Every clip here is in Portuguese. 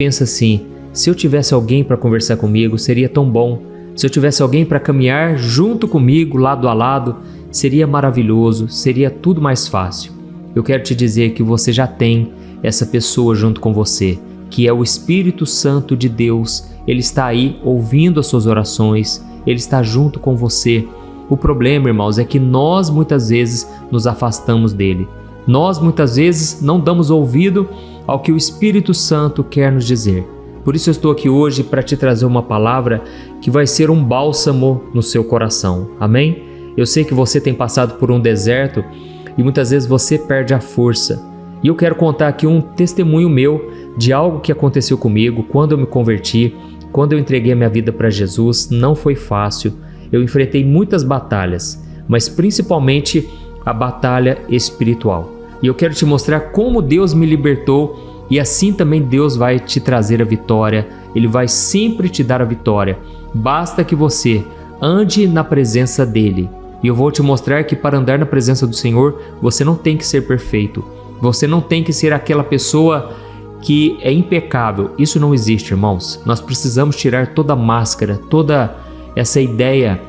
pensa assim: se eu tivesse alguém para conversar comigo, seria tão bom. Se eu tivesse alguém para caminhar junto comigo, lado a lado, seria maravilhoso, seria tudo mais fácil. Eu quero te dizer que você já tem essa pessoa junto com você, que é o Espírito Santo de Deus. Ele está aí ouvindo as suas orações, ele está junto com você. O problema, irmãos, é que nós muitas vezes nos afastamos dele. Nós muitas vezes não damos ouvido ao que o Espírito Santo quer nos dizer. Por isso eu estou aqui hoje para te trazer uma palavra que vai ser um bálsamo no seu coração. Amém? Eu sei que você tem passado por um deserto e muitas vezes você perde a força. E eu quero contar aqui um testemunho meu de algo que aconteceu comigo quando eu me converti, quando eu entreguei a minha vida para Jesus. Não foi fácil. Eu enfrentei muitas batalhas, mas principalmente a batalha espiritual. E eu quero te mostrar como Deus me libertou, e assim também Deus vai te trazer a vitória. Ele vai sempre te dar a vitória. Basta que você ande na presença dele. E eu vou te mostrar que para andar na presença do Senhor, você não tem que ser perfeito. Você não tem que ser aquela pessoa que é impecável. Isso não existe, irmãos. Nós precisamos tirar toda a máscara, toda essa ideia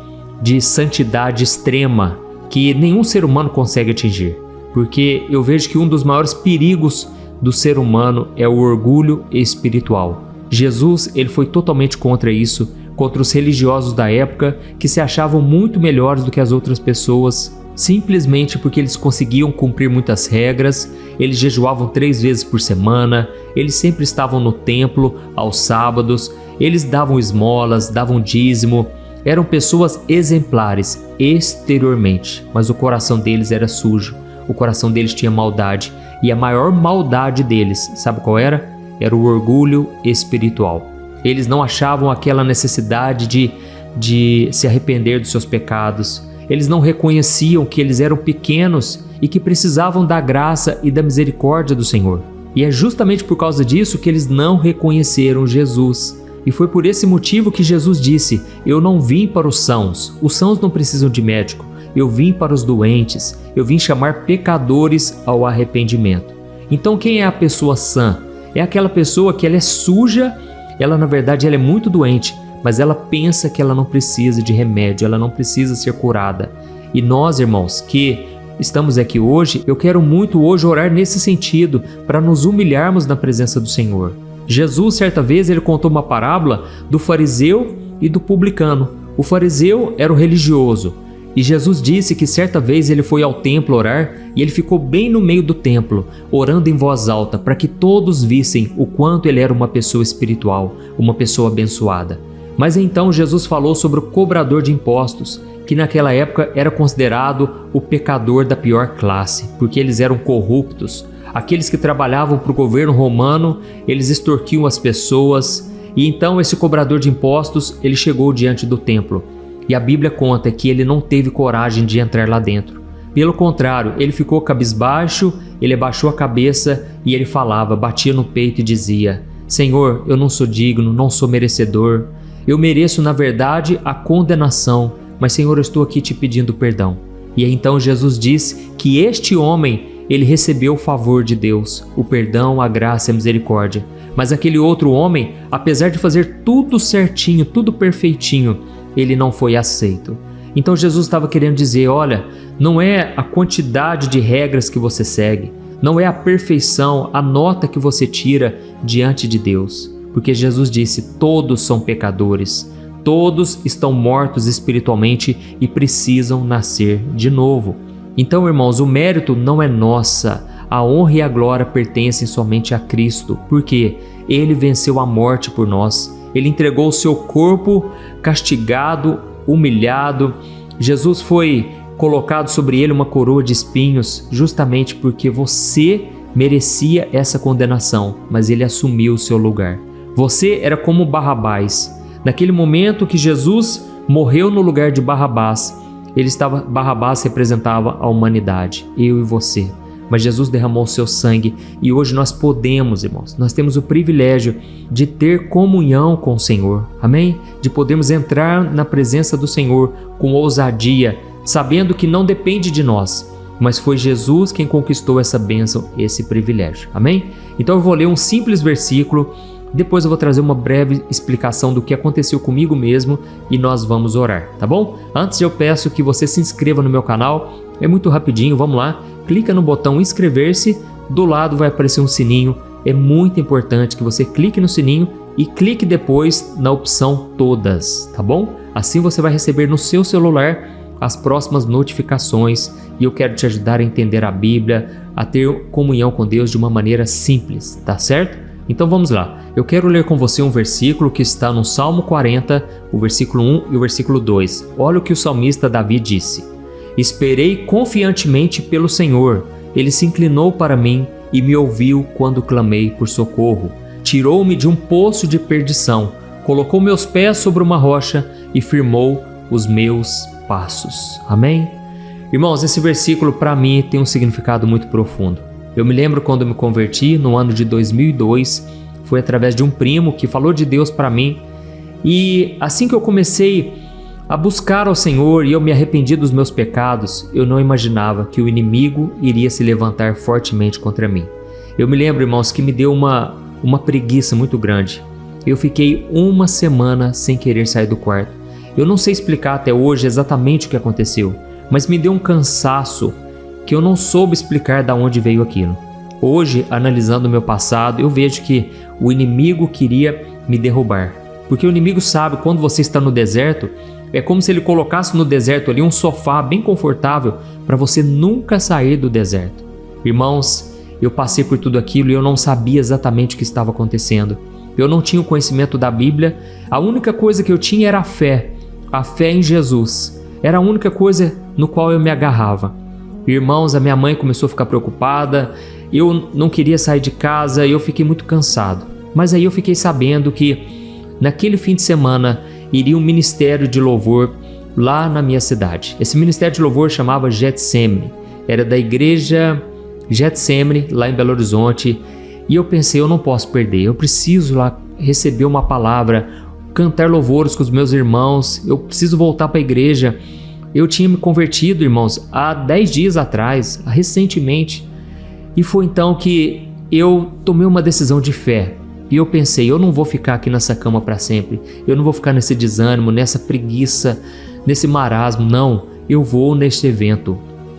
de santidade extrema que nenhum ser humano consegue atingir. Porque eu vejo que um dos maiores perigos do ser humano é o orgulho espiritual. Jesus, ele foi totalmente contra isso, contra os religiosos da época que se achavam muito melhores do que as outras pessoas, simplesmente porque eles conseguiam cumprir muitas regras. Eles jejuavam 3 vezes por semana, eles sempre estavam no templo aos sábados, eles davam esmolas, davam dízimo, eram pessoas exemplares exteriormente, mas o coração deles era sujo, o coração deles tinha maldade. E a maior maldade deles, sabe qual era? Era o orgulho espiritual. Eles não achavam aquela necessidade de se arrepender dos seus pecados. Eles não reconheciam que eles eram pequenos e que precisavam da graça e da misericórdia do Senhor. E é justamente por causa disso que eles não reconheceram Jesus. E foi por esse motivo que Jesus disse: eu não vim para os sãos não precisam de médico. Eu vim para os doentes, eu vim chamar pecadores ao arrependimento. Então quem é a pessoa sã? É aquela pessoa que ela é suja, ela na verdade ela é muito doente, mas ela pensa que ela não precisa de remédio, ela não precisa ser curada. E nós, irmãos, que estamos aqui hoje, eu quero muito hoje orar nesse sentido, para nos humilharmos na presença do Senhor. Jesus, certa vez, ele contou uma parábola do fariseu e do publicano. O fariseu era o religioso. E Jesus disse que certa vez ele foi ao templo orar e ele ficou bem no meio do templo, orando em voz alta, para que todos vissem o quanto ele era uma pessoa espiritual, uma pessoa abençoada. Mas então Jesus falou sobre o cobrador de impostos, que naquela época era considerado o pecador da pior classe, porque eles eram corruptos. Aqueles que trabalhavam para o governo romano, eles extorquiam as pessoas. E então esse cobrador de impostos, ele chegou diante do templo. E a Bíblia conta que ele não teve coragem de entrar lá dentro. Pelo contrário, ele ficou cabisbaixo, ele abaixou a cabeça e ele falava, batia no peito e dizia: Senhor, eu não sou digno, não sou merecedor. Eu mereço, na verdade, a condenação, mas Senhor, eu estou aqui te pedindo perdão. E aí, então Jesus diz que este homem, ele recebeu o favor de Deus, o perdão, a graça e a misericórdia. Mas aquele outro homem, apesar de fazer tudo certinho, tudo perfeitinho, ele não foi aceito. Então Jesus estava querendo dizer: olha, não é a quantidade de regras que você segue, não é a perfeição, a nota que você tira diante de Deus. Porque Jesus disse: todos são pecadores, todos estão mortos espiritualmente e precisam nascer de novo. Então, irmãos, o mérito não é nossa, a honra e a glória pertencem somente a Cristo, porque Ele venceu a morte por nós. Ele entregou o seu corpo castigado, humilhado. Jesus foi colocado sobre ele uma coroa de espinhos, justamente porque você merecia essa condenação, mas ele assumiu o seu lugar. Você era como Barrabás. Naquele momento que Jesus morreu no lugar de Barrabás, Barrabás representava a humanidade, eu e você. Mas Jesus derramou o seu sangue e hoje nós podemos, irmãos, nós temos o privilégio de ter comunhão com o Senhor, amém? De podermos entrar na presença do Senhor com ousadia, sabendo que não depende de nós, mas foi Jesus quem conquistou essa bênção, esse privilégio, amém? Então eu vou ler um simples versículo Depois eu vou trazer uma breve explicação do que aconteceu comigo mesmo e nós vamos orar, tá bom? Antes eu peço que você se inscreva no meu canal, é muito rapidinho, vamos lá. Clica no botão inscrever-se, do lado vai aparecer um sininho. É muito importante que você clique no sininho e clique depois na opção todas, tá bom? Assim você vai receber no seu celular as próximas notificações e eu quero te ajudar a entender a Bíblia, a ter comunhão com Deus de uma maneira simples, tá certo? Então vamos lá, eu quero ler com você um versículo que está no Salmo 40, o versículo 1 e o versículo 2. Olha o que o salmista Davi disse: Esperei confiantemente pelo Senhor, Ele se inclinou para mim e me ouviu quando clamei por socorro. Tirou-me de um poço de perdição, colocou meus pés sobre uma rocha e firmou os meus passos. Amém? Irmãos, esse versículo para mim tem um significado muito profundo. Eu me lembro quando eu me converti no ano de 2002, foi através de um primo que falou de Deus para mim, e assim que eu comecei a buscar ao Senhor e eu me arrependi dos meus pecados, eu não imaginava que o inimigo iria se levantar fortemente contra mim. Eu me lembro, irmãos, que me deu uma preguiça muito grande. Eu fiquei uma semana sem querer sair do quarto. Eu não sei explicar até hoje exatamente o que aconteceu, mas me deu um cansaço que eu não soube explicar de onde veio aquilo. Hoje, analisando o meu passado, eu vejo que o inimigo queria me derrubar. Porque o inimigo sabe, quando você está no deserto, é como se ele colocasse no deserto ali um sofá bem confortável para você nunca sair do deserto. Irmãos, eu passei por tudo aquilo e eu não sabia exatamente o que estava acontecendo. Eu não tinha o conhecimento da Bíblia, a única coisa que eu tinha era a fé em Jesus. Era a única coisa no qual eu me agarrava. Irmãos, a minha mãe começou a ficar preocupada, eu não queria sair de casa e eu fiquei muito cansado. Mas aí eu fiquei sabendo que naquele fim de semana iria um ministério de louvor lá na minha cidade. Esse ministério de louvor chamava Getsemane, era da igreja Getsemane, lá em Belo Horizonte, e eu pensei, eu não posso perder, eu preciso lá receber uma palavra, cantar louvores com os meus irmãos, eu preciso voltar para a igreja. Eu tinha me convertido, irmãos, há 10 dias atrás, recentemente, e foi então que eu tomei uma decisão de fé. E eu pensei, eu não vou ficar aqui nessa cama para sempre, eu não vou ficar nesse desânimo, nessa preguiça, nesse marasmo, não, eu vou neste evento.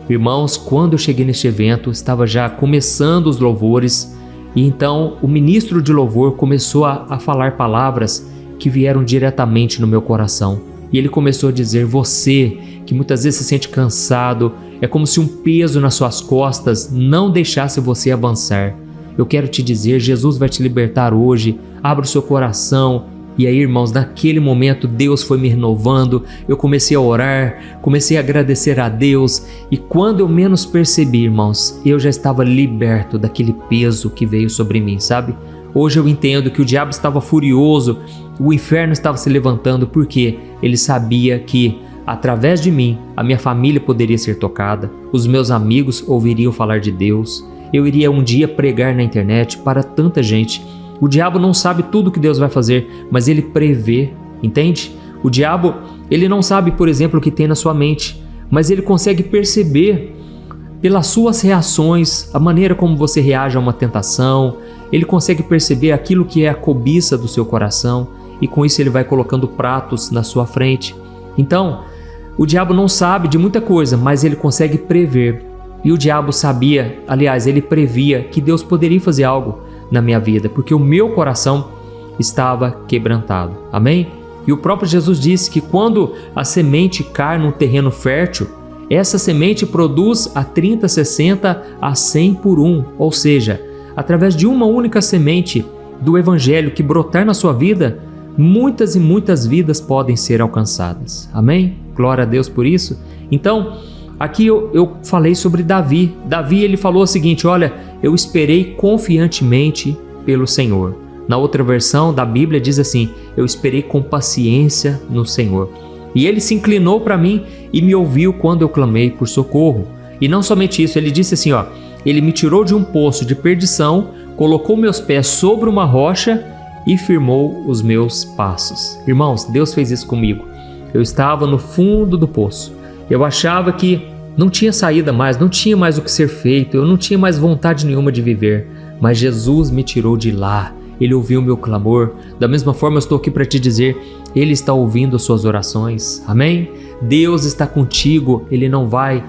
Irmãos, quando eu cheguei neste evento, estava já começando os louvores, e então o ministro de louvor começou a falar palavras que vieram diretamente no meu coração. E ele começou a dizer, você que muitas vezes se sente cansado, é como se um peso nas suas costas não deixasse você avançar. Eu quero te dizer, Jesus vai te libertar hoje, abra o seu coração. E aí, irmãos, naquele momento Deus foi me renovando, eu comecei a orar, comecei a agradecer a Deus, e quando eu menos percebi, irmãos, eu já estava liberto daquele peso que veio sobre mim, sabe? Hoje eu entendo que o diabo estava furioso, o inferno estava se levantando, porque ele sabia que através de mim, a minha família poderia ser tocada, os meus amigos ouviriam falar de Deus, eu iria um dia pregar na internet para tanta gente. O diabo não sabe tudo o que Deus vai fazer, mas ele prevê, entende? O diabo, ele não sabe, por exemplo, o que tem na sua mente, mas ele consegue perceber pelas suas reações, a maneira como você reage a uma tentação, ele consegue perceber aquilo que é a cobiça do seu coração e com isso ele vai colocando pratos na sua frente. Então, o diabo não sabe de muita coisa, mas ele consegue prever. E o diabo sabia, aliás, ele previa que Deus poderia fazer algo na minha vida, porque o meu coração estava quebrantado. Amém? E o próprio Jesus disse que quando a semente cai num terreno fértil, essa semente produz a 30, 60, a 100 por 1. Ou seja, através de uma única semente do Evangelho que brotar na sua vida, muitas e muitas vidas podem ser alcançadas. Amém? Glória a Deus por isso. Então, aqui eu falei sobre Davi. Davi, ele falou o seguinte, olha, eu esperei confiantemente pelo Senhor. Na outra versão da Bíblia diz assim, eu esperei com paciência no Senhor. E ele se inclinou para mim e me ouviu quando eu clamei por socorro. E não somente isso, ele disse assim, ó, ele me tirou de um poço de perdição, colocou meus pés sobre uma rocha e firmou os meus passos. Irmãos, Deus fez isso comigo. Eu estava no fundo do poço. Eu achava que não tinha saída mais, não tinha mais o que ser feito, eu não tinha mais vontade nenhuma de viver. Mas Jesus me tirou de lá. Ele ouviu o meu clamor. Da mesma forma, eu estou aqui para te dizer, Ele está ouvindo as suas orações. Amém? Deus está contigo, Ele não vai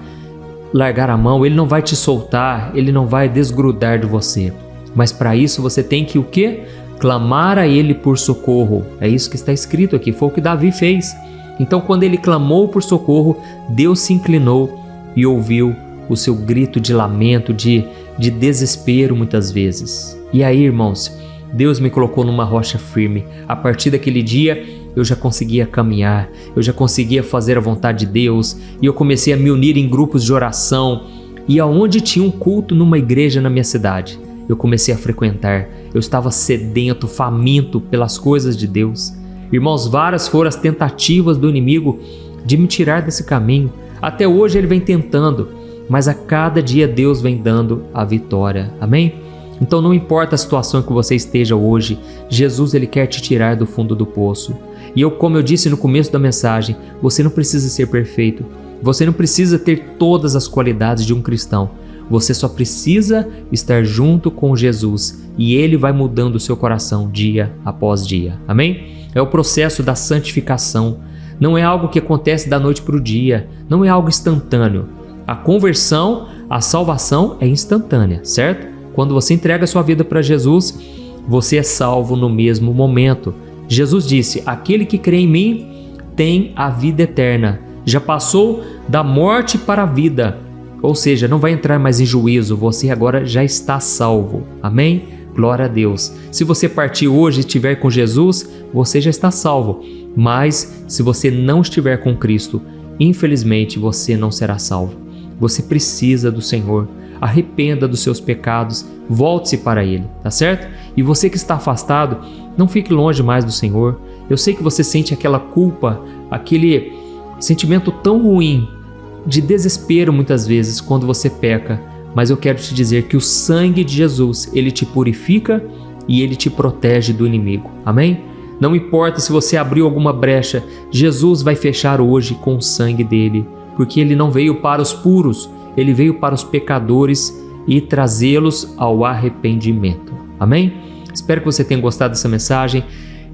largar a mão, Ele não vai te soltar, Ele não vai desgrudar de você. Mas para isso você tem que o quê? Clamar a Ele por socorro. É isso que está escrito aqui, foi o que Davi fez. Então, quando ele clamou por socorro, Deus se inclinou e ouviu o seu grito de lamento, de desespero muitas vezes. E aí, irmãos, Deus me colocou numa rocha firme. A partir daquele dia, eu já conseguia caminhar, eu já conseguia fazer a vontade de Deus, e eu comecei a me unir em grupos de oração. E aonde tinha um culto numa igreja na minha cidade, eu comecei a frequentar. Eu estava sedento, faminto pelas coisas de Deus. Irmãos, várias foram as tentativas do inimigo de me tirar desse caminho. Até hoje ele vem tentando, mas a cada dia Deus vem dando a vitória. Amém? Então não importa a situação que você esteja hoje, Jesus ele quer te tirar do fundo do poço. E como eu disse no começo da mensagem, você não precisa ser perfeito. Você não precisa ter todas as qualidades de um cristão. Você só precisa estar junto com Jesus e Ele vai mudando o seu coração dia após dia. Amém? É o processo da santificação. Não é algo que acontece da noite para o dia. Não é algo instantâneo. A conversão, a salvação é instantânea, certo? Quando você entrega a sua vida para Jesus, você é salvo no mesmo momento. Jesus disse, aquele que crê em mim tem a vida eterna. Já passou da morte para a vida. Ou seja, não vai entrar mais em juízo, você agora já está salvo. Amém? Glória a Deus. Se você partir hoje e estiver com Jesus, você já está salvo. Mas se você não estiver com Cristo, infelizmente você não será salvo. Você precisa do Senhor. Arrependa dos seus pecados, volte-se para Ele, tá certo? E você que está afastado, não fique longe mais do Senhor. Eu sei que você sente aquela culpa, aquele sentimento tão ruim, de desespero muitas vezes quando você peca, mas eu quero te dizer que o sangue de Jesus, ele te purifica e ele te protege do inimigo. Amém? Não importa se você abriu alguma brecha, Jesus vai fechar hoje com o sangue dele, porque ele não veio para os puros, ele veio para os pecadores e trazê-los ao arrependimento. Amém? Espero que você tenha gostado dessa mensagem.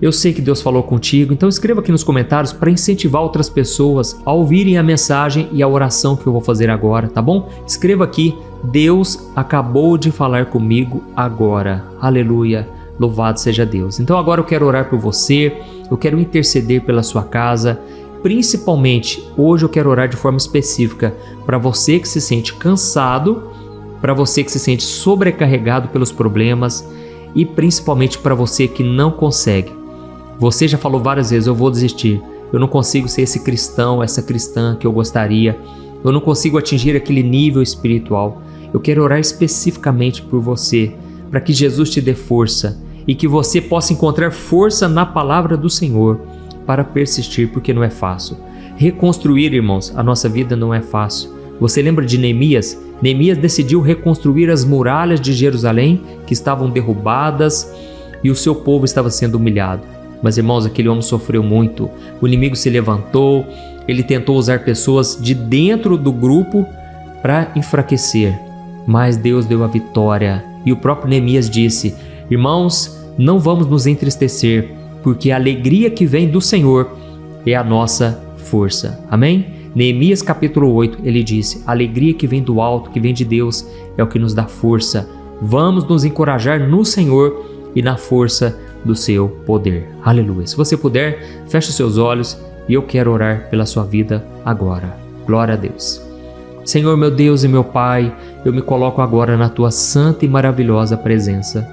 Eu sei que Deus falou contigo, então escreva aqui nos comentários para incentivar outras pessoas a ouvirem a mensagem e a oração que eu vou fazer agora, tá bom? Escreva aqui, Deus acabou de falar comigo agora. Aleluia, louvado seja Deus. Então agora eu quero orar por você, eu quero interceder pela sua casa. Principalmente, hoje eu quero orar de forma específica para você que se sente cansado, para você que se sente sobrecarregado pelos problemas e principalmente para você que não consegue. Você já falou várias vezes, eu vou desistir, eu não consigo ser esse cristão, essa cristã que eu gostaria, eu não consigo atingir aquele nível espiritual. Eu quero orar especificamente por você, para que Jesus te dê força e que você possa encontrar força na palavra do Senhor para persistir, porque não é fácil. Reconstruir, irmãos, a nossa vida não é fácil. Você lembra de Neemias? Neemias decidiu reconstruir as muralhas de Jerusalém que estavam derrubadas e o seu povo estava sendo humilhado. Mas, irmãos, aquele homem sofreu muito. O inimigo se levantou, ele tentou usar pessoas de dentro do grupo para enfraquecer. Mas Deus deu a vitória. E o próprio Neemias disse, irmãos, não vamos nos entristecer, porque a alegria que vem do Senhor é a nossa força. Amém? Neemias capítulo 8, ele disse, a alegria que vem do alto, que vem de Deus, é o que nos dá força. Vamos nos encorajar no Senhor e na força do seu poder. Aleluia. Se você puder, feche os seus olhos e eu quero orar pela sua vida agora. Glória a Deus. Senhor, meu Deus e meu Pai, eu me coloco agora na tua santa e maravilhosa presença.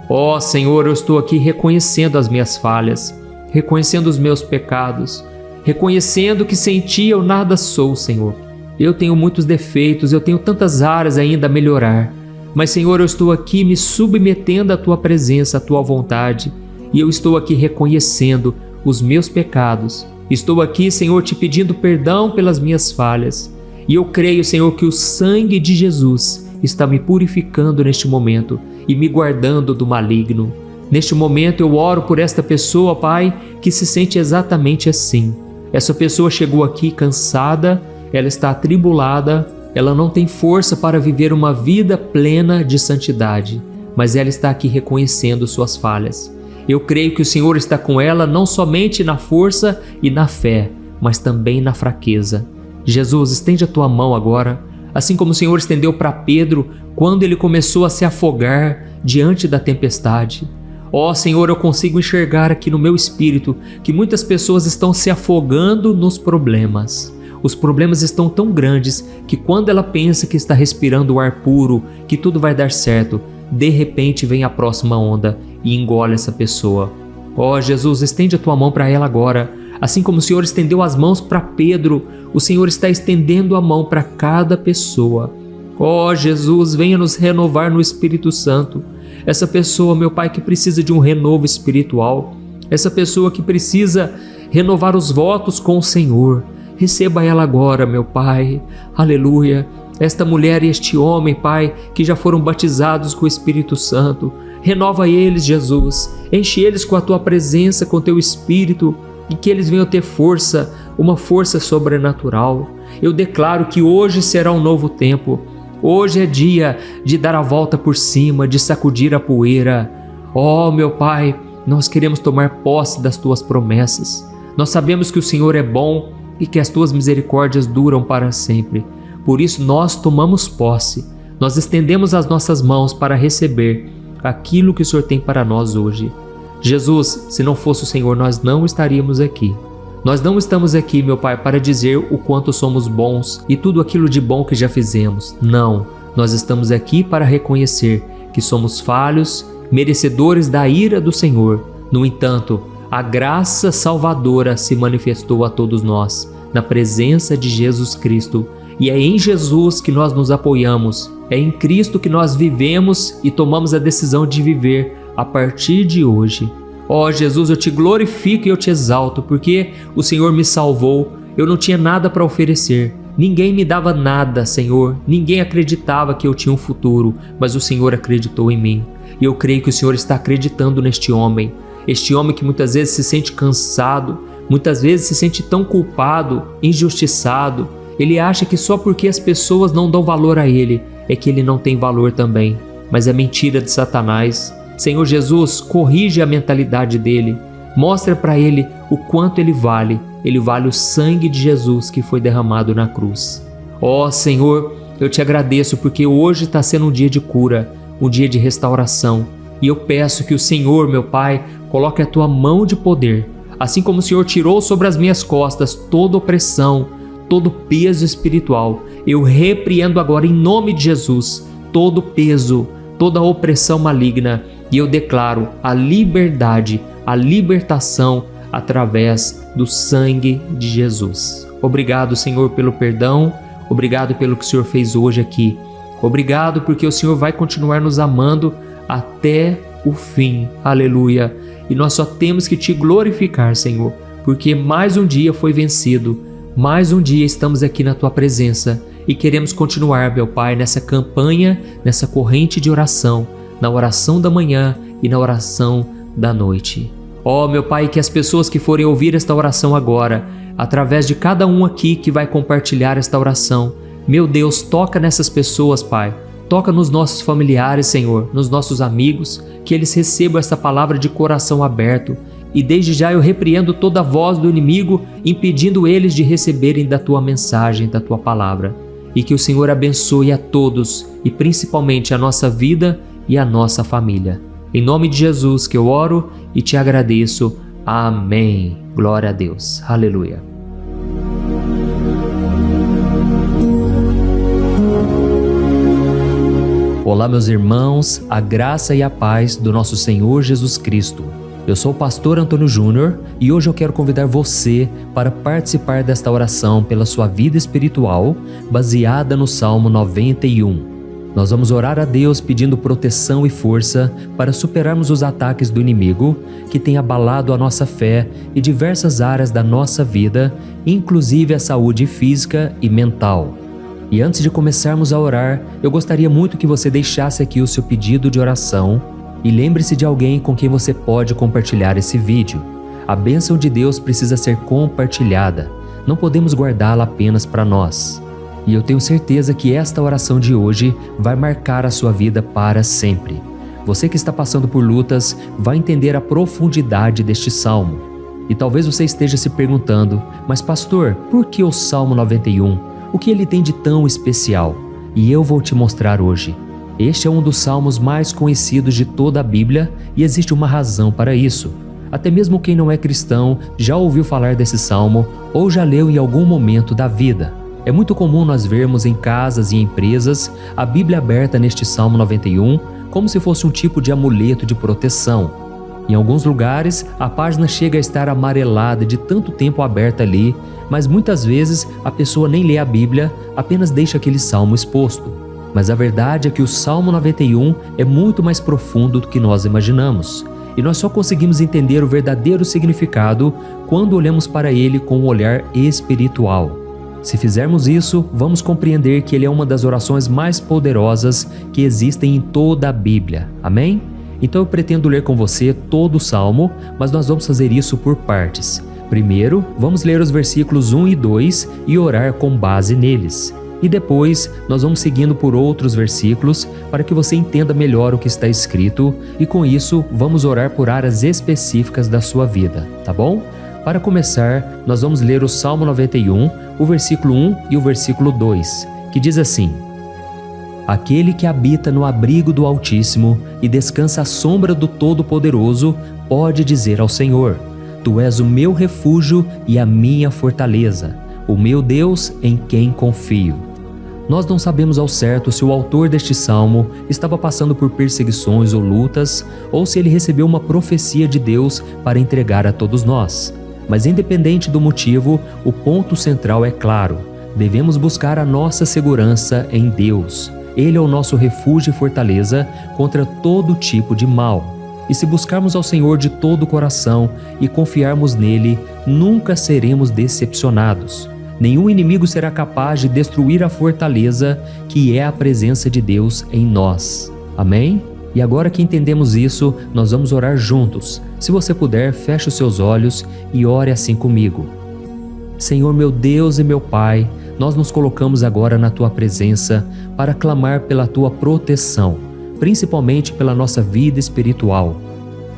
Ó Senhor, eu estou aqui reconhecendo as minhas falhas, reconhecendo os meus pecados, reconhecendo que sem ti eu nada sou, Senhor. Eu tenho muitos defeitos, eu tenho tantas áreas ainda a melhorar. Mas, Senhor, eu estou aqui me submetendo à tua presença, à tua vontade, e eu estou aqui reconhecendo os meus pecados. Estou aqui, Senhor, te pedindo perdão pelas minhas falhas. E eu creio, Senhor, que o sangue de Jesus está me purificando neste momento e me guardando do maligno. Neste momento eu oro por esta pessoa, Pai, que se sente exatamente assim. Essa pessoa chegou aqui cansada, ela está atribulada, ela não tem força para viver uma vida plena de santidade. mas ela está aqui reconhecendo suas falhas. Eu creio que o Senhor está com ela não somente na força e na fé, mas também na fraqueza. Jesus, estende a tua mão agora, assim como o Senhor estendeu para Pedro quando ele começou a se afogar diante da tempestade. Ó Senhor, eu consigo enxergar aqui no meu espírito que muitas pessoas estão se afogando nos problemas. Os problemas estão tão grandes que quando ela pensa que está respirando o ar puro, que tudo vai dar certo, de repente vem a próxima onda e engole essa pessoa. Ó Jesus, estende a tua mão para ela agora. Assim como o Senhor estendeu as mãos para Pedro, o Senhor está estendendo a mão para cada pessoa. Ó Jesus, venha nos renovar no Espírito Santo. Essa pessoa, meu Pai, que precisa de um renovo espiritual, essa pessoa que precisa renovar os votos com o Senhor, receba ela agora, meu Pai. Aleluia. Esta mulher e este homem, Pai, que já foram batizados com o Espírito Santo, renova eles, Jesus. Enche eles com a tua presença, com o teu Espírito, e que eles venham ter força, uma força sobrenatural. Eu declaro que hoje será um novo tempo. Hoje é dia de dar a volta por cima, de sacudir a poeira. Oh, meu Pai, nós queremos tomar posse das tuas promessas. Nós sabemos que o Senhor é bom e que as tuas misericórdias duram para sempre. Por isso nós tomamos posse. Nós estendemos as nossas mãos para receber aquilo que o Senhor tem para nós hoje. Jesus, se não fosse o Senhor, nós não estaríamos aqui. Nós não estamos aqui, meu Pai, para dizer o quanto somos bons e tudo aquilo de bom que já fizemos. Não, nós estamos aqui para reconhecer que somos falhos, merecedores da ira do Senhor. No entanto, a graça salvadora se manifestou a todos nós, na presença de Jesus Cristo. E é em Jesus que nós nos apoiamos, é em Cristo que nós vivemos e tomamos a decisão de viver a partir de hoje. Ó Jesus, eu te glorifico e eu te exalto, porque o Senhor me salvou. Eu não tinha nada para oferecer. Ninguém me dava nada, Senhor. Ninguém acreditava que eu tinha um futuro, mas o Senhor acreditou em mim. E eu creio que o Senhor está acreditando neste homem. Este homem que muitas vezes se sente cansado, muitas vezes se sente tão culpado, injustiçado. Ele acha que só porque as pessoas não dão valor a ele, é que ele não tem valor também. Mas é mentira de Satanás. Senhor Jesus, corrige a mentalidade dele, mostra para ele o quanto ele vale o sangue de Jesus que foi derramado na cruz. Ó Senhor, eu te agradeço porque hoje está sendo um dia de cura, um dia de restauração, e eu peço que o Senhor, meu Pai, coloque a tua mão de poder, assim como o Senhor tirou sobre as minhas costas toda opressão, todo peso espiritual. Eu repreendo agora em nome de Jesus todo peso, toda opressão maligna, e eu declaro a liberdade, a libertação através do sangue de Jesus. Obrigado, Senhor, pelo perdão, obrigado pelo que o Senhor fez hoje aqui. Obrigado porque o Senhor vai continuar nos amando até o fim. Aleluia. E nós só temos que te glorificar, Senhor, porque mais um dia foi vencido, mais um dia estamos aqui na tua presença e queremos continuar, meu Pai, nessa campanha, nessa corrente de oração, na oração da manhã e na oração da noite. Ó, meu Pai, que as pessoas que forem ouvir esta oração agora, através de cada um aqui que vai compartilhar esta oração, meu Deus, toca nessas pessoas, Pai. Toca nos nossos familiares, Senhor, nos nossos amigos, que eles recebam essa palavra de coração aberto. E desde já eu repreendo toda a voz do inimigo, impedindo eles de receberem da tua mensagem, da tua palavra. E que o Senhor abençoe a todos, e principalmente a nossa vida e a nossa família. Em nome de Jesus que eu oro e te agradeço. Amém. Glória a Deus. Aleluia. Olá, meus irmãos, a graça e a paz do nosso Senhor Jesus Cristo. Eu sou o pastor Antônio Júnior e hoje eu quero convidar você para participar desta oração pela sua vida espiritual, baseada no Salmo 91. Nós vamos orar a Deus pedindo proteção e força para superarmos os ataques do inimigo que tem abalado a nossa fé e diversas áreas da nossa vida, inclusive a saúde física e mental. E antes de começarmos a orar, eu gostaria muito que você deixasse aqui o seu pedido de oração e lembre-se de alguém com quem você pode compartilhar esse vídeo. A bênção de Deus precisa ser compartilhada, não podemos guardá-la apenas para nós. E eu tenho certeza que esta oração de hoje vai marcar a sua vida para sempre. Você que está passando por lutas vai entender a profundidade deste salmo. E talvez você esteja se perguntando, mas pastor, por que o Salmo 91? O que ele tem de tão especial? E eu vou te mostrar hoje. Este é um dos salmos mais conhecidos de toda a Bíblia e existe uma razão para isso. Até mesmo quem não é cristão já ouviu falar desse salmo ou já leu em algum momento da vida. É muito comum nós vermos em casas e empresas a Bíblia aberta neste Salmo 91 como se fosse um tipo de amuleto de proteção. Em alguns lugares, a página chega a estar amarelada de tanto tempo aberta ali, mas muitas vezes a pessoa nem lê a Bíblia, apenas deixa aquele salmo exposto. Mas a verdade é que o Salmo 91 é muito mais profundo do que nós imaginamos. E nós só conseguimos entender o verdadeiro significado quando olhamos para ele com um olhar espiritual. Se fizermos isso, vamos compreender que ele é uma das orações mais poderosas que existem em toda a Bíblia. Amém? Então eu pretendo ler com você todo o Salmo, mas nós vamos fazer isso por partes. Primeiro, vamos ler os versículos 1 e 2 e orar com base neles. E depois, nós vamos seguindo por outros versículos para que você entenda melhor o que está escrito e com isso, vamos orar por áreas específicas da sua vida, tá bom? Para começar, nós vamos ler o Salmo 91, o versículo 1 e o versículo 2, que diz assim: Aquele que habita no abrigo do Altíssimo e descansa à sombra do Todo-Poderoso pode dizer ao Senhor: Tu és o meu refúgio e a minha fortaleza, o meu Deus em quem confio. Nós não sabemos ao certo se o autor deste salmo estava passando por perseguições ou lutas, ou se ele recebeu uma profecia de Deus para entregar a todos nós. Mas independente do motivo, o ponto central é claro: devemos buscar a nossa segurança em Deus. Ele é o nosso refúgio e fortaleza contra todo tipo de mal. E se buscarmos ao Senhor de todo o coração e confiarmos nele, nunca seremos decepcionados. Nenhum inimigo será capaz de destruir a fortaleza que é a presença de Deus em nós. Amém? E agora que entendemos isso, nós vamos orar juntos. Se você puder, feche os seus olhos e ore assim comigo. Senhor meu Deus e meu Pai, nós nos colocamos agora na Tua presença para clamar pela Tua proteção, principalmente pela nossa vida espiritual.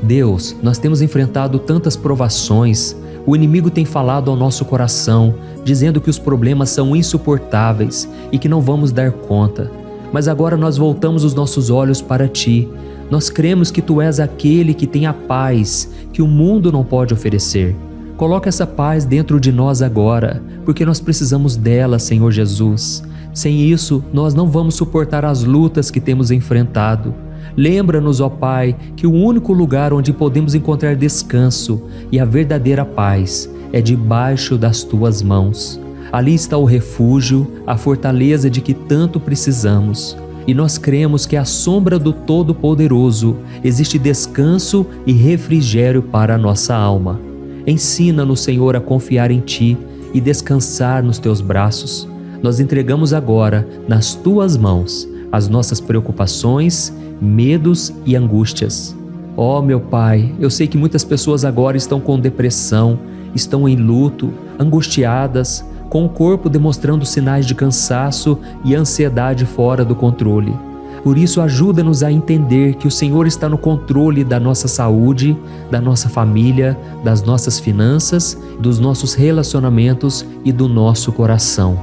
Deus, nós temos enfrentado tantas provações, o inimigo tem falado ao nosso coração, dizendo que os problemas são insuportáveis e que não vamos dar conta. Mas agora nós voltamos os nossos olhos para Ti. Nós cremos que Tu és aquele que tem a paz que o mundo não pode oferecer. Coloca essa paz dentro de nós agora, porque nós precisamos dela, Senhor Jesus. Sem isso, nós não vamos suportar as lutas que temos enfrentado. Lembra-nos, ó Pai, que o único lugar onde podemos encontrar descanso e a verdadeira paz é debaixo das Tuas mãos. Ali está o refúgio, a fortaleza de que tanto precisamos. E nós cremos que à sombra do Todo-Poderoso existe descanso e refrigério para a nossa alma. Ensina-nos, Senhor, a confiar em Ti e descansar nos Teus braços. Nós entregamos agora nas Tuas mãos as nossas preocupações, medos e angústias. Ó meu Pai, eu sei que muitas pessoas agora estão com depressão, estão em luto, angustiadas, com o corpo demonstrando sinais de cansaço e ansiedade fora do controle. Por isso, ajuda-nos a entender que o Senhor está no controle da nossa saúde, da nossa família, das nossas finanças, dos nossos relacionamentos e do nosso coração.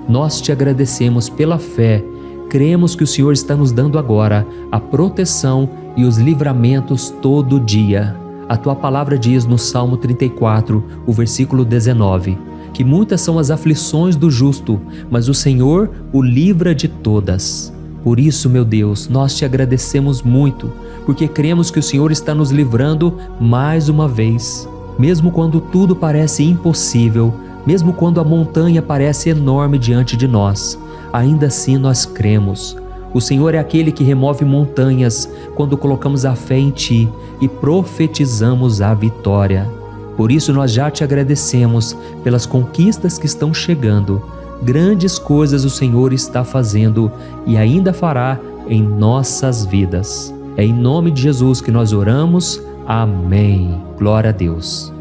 Nós Te agradecemos pela fé. Cremos que o Senhor está nos dando agora a proteção e os livramentos todo dia. A Tua palavra diz no Salmo 34, o versículo 19, que muitas são as aflições do justo, mas o Senhor o livra de todas. Por isso, meu Deus, nós Te agradecemos muito, porque cremos que o Senhor está nos livrando mais uma vez. Mesmo quando tudo parece impossível, mesmo quando a montanha parece enorme diante de nós, ainda assim nós cremos. O Senhor é aquele que remove montanhas quando colocamos a fé em Ti e profetizamos a vitória. Por isso nós já Te agradecemos pelas conquistas que estão chegando. Grandes coisas o Senhor está fazendo e ainda fará em nossas vidas. É em nome de Jesus que nós oramos. Amém. Glória a Deus.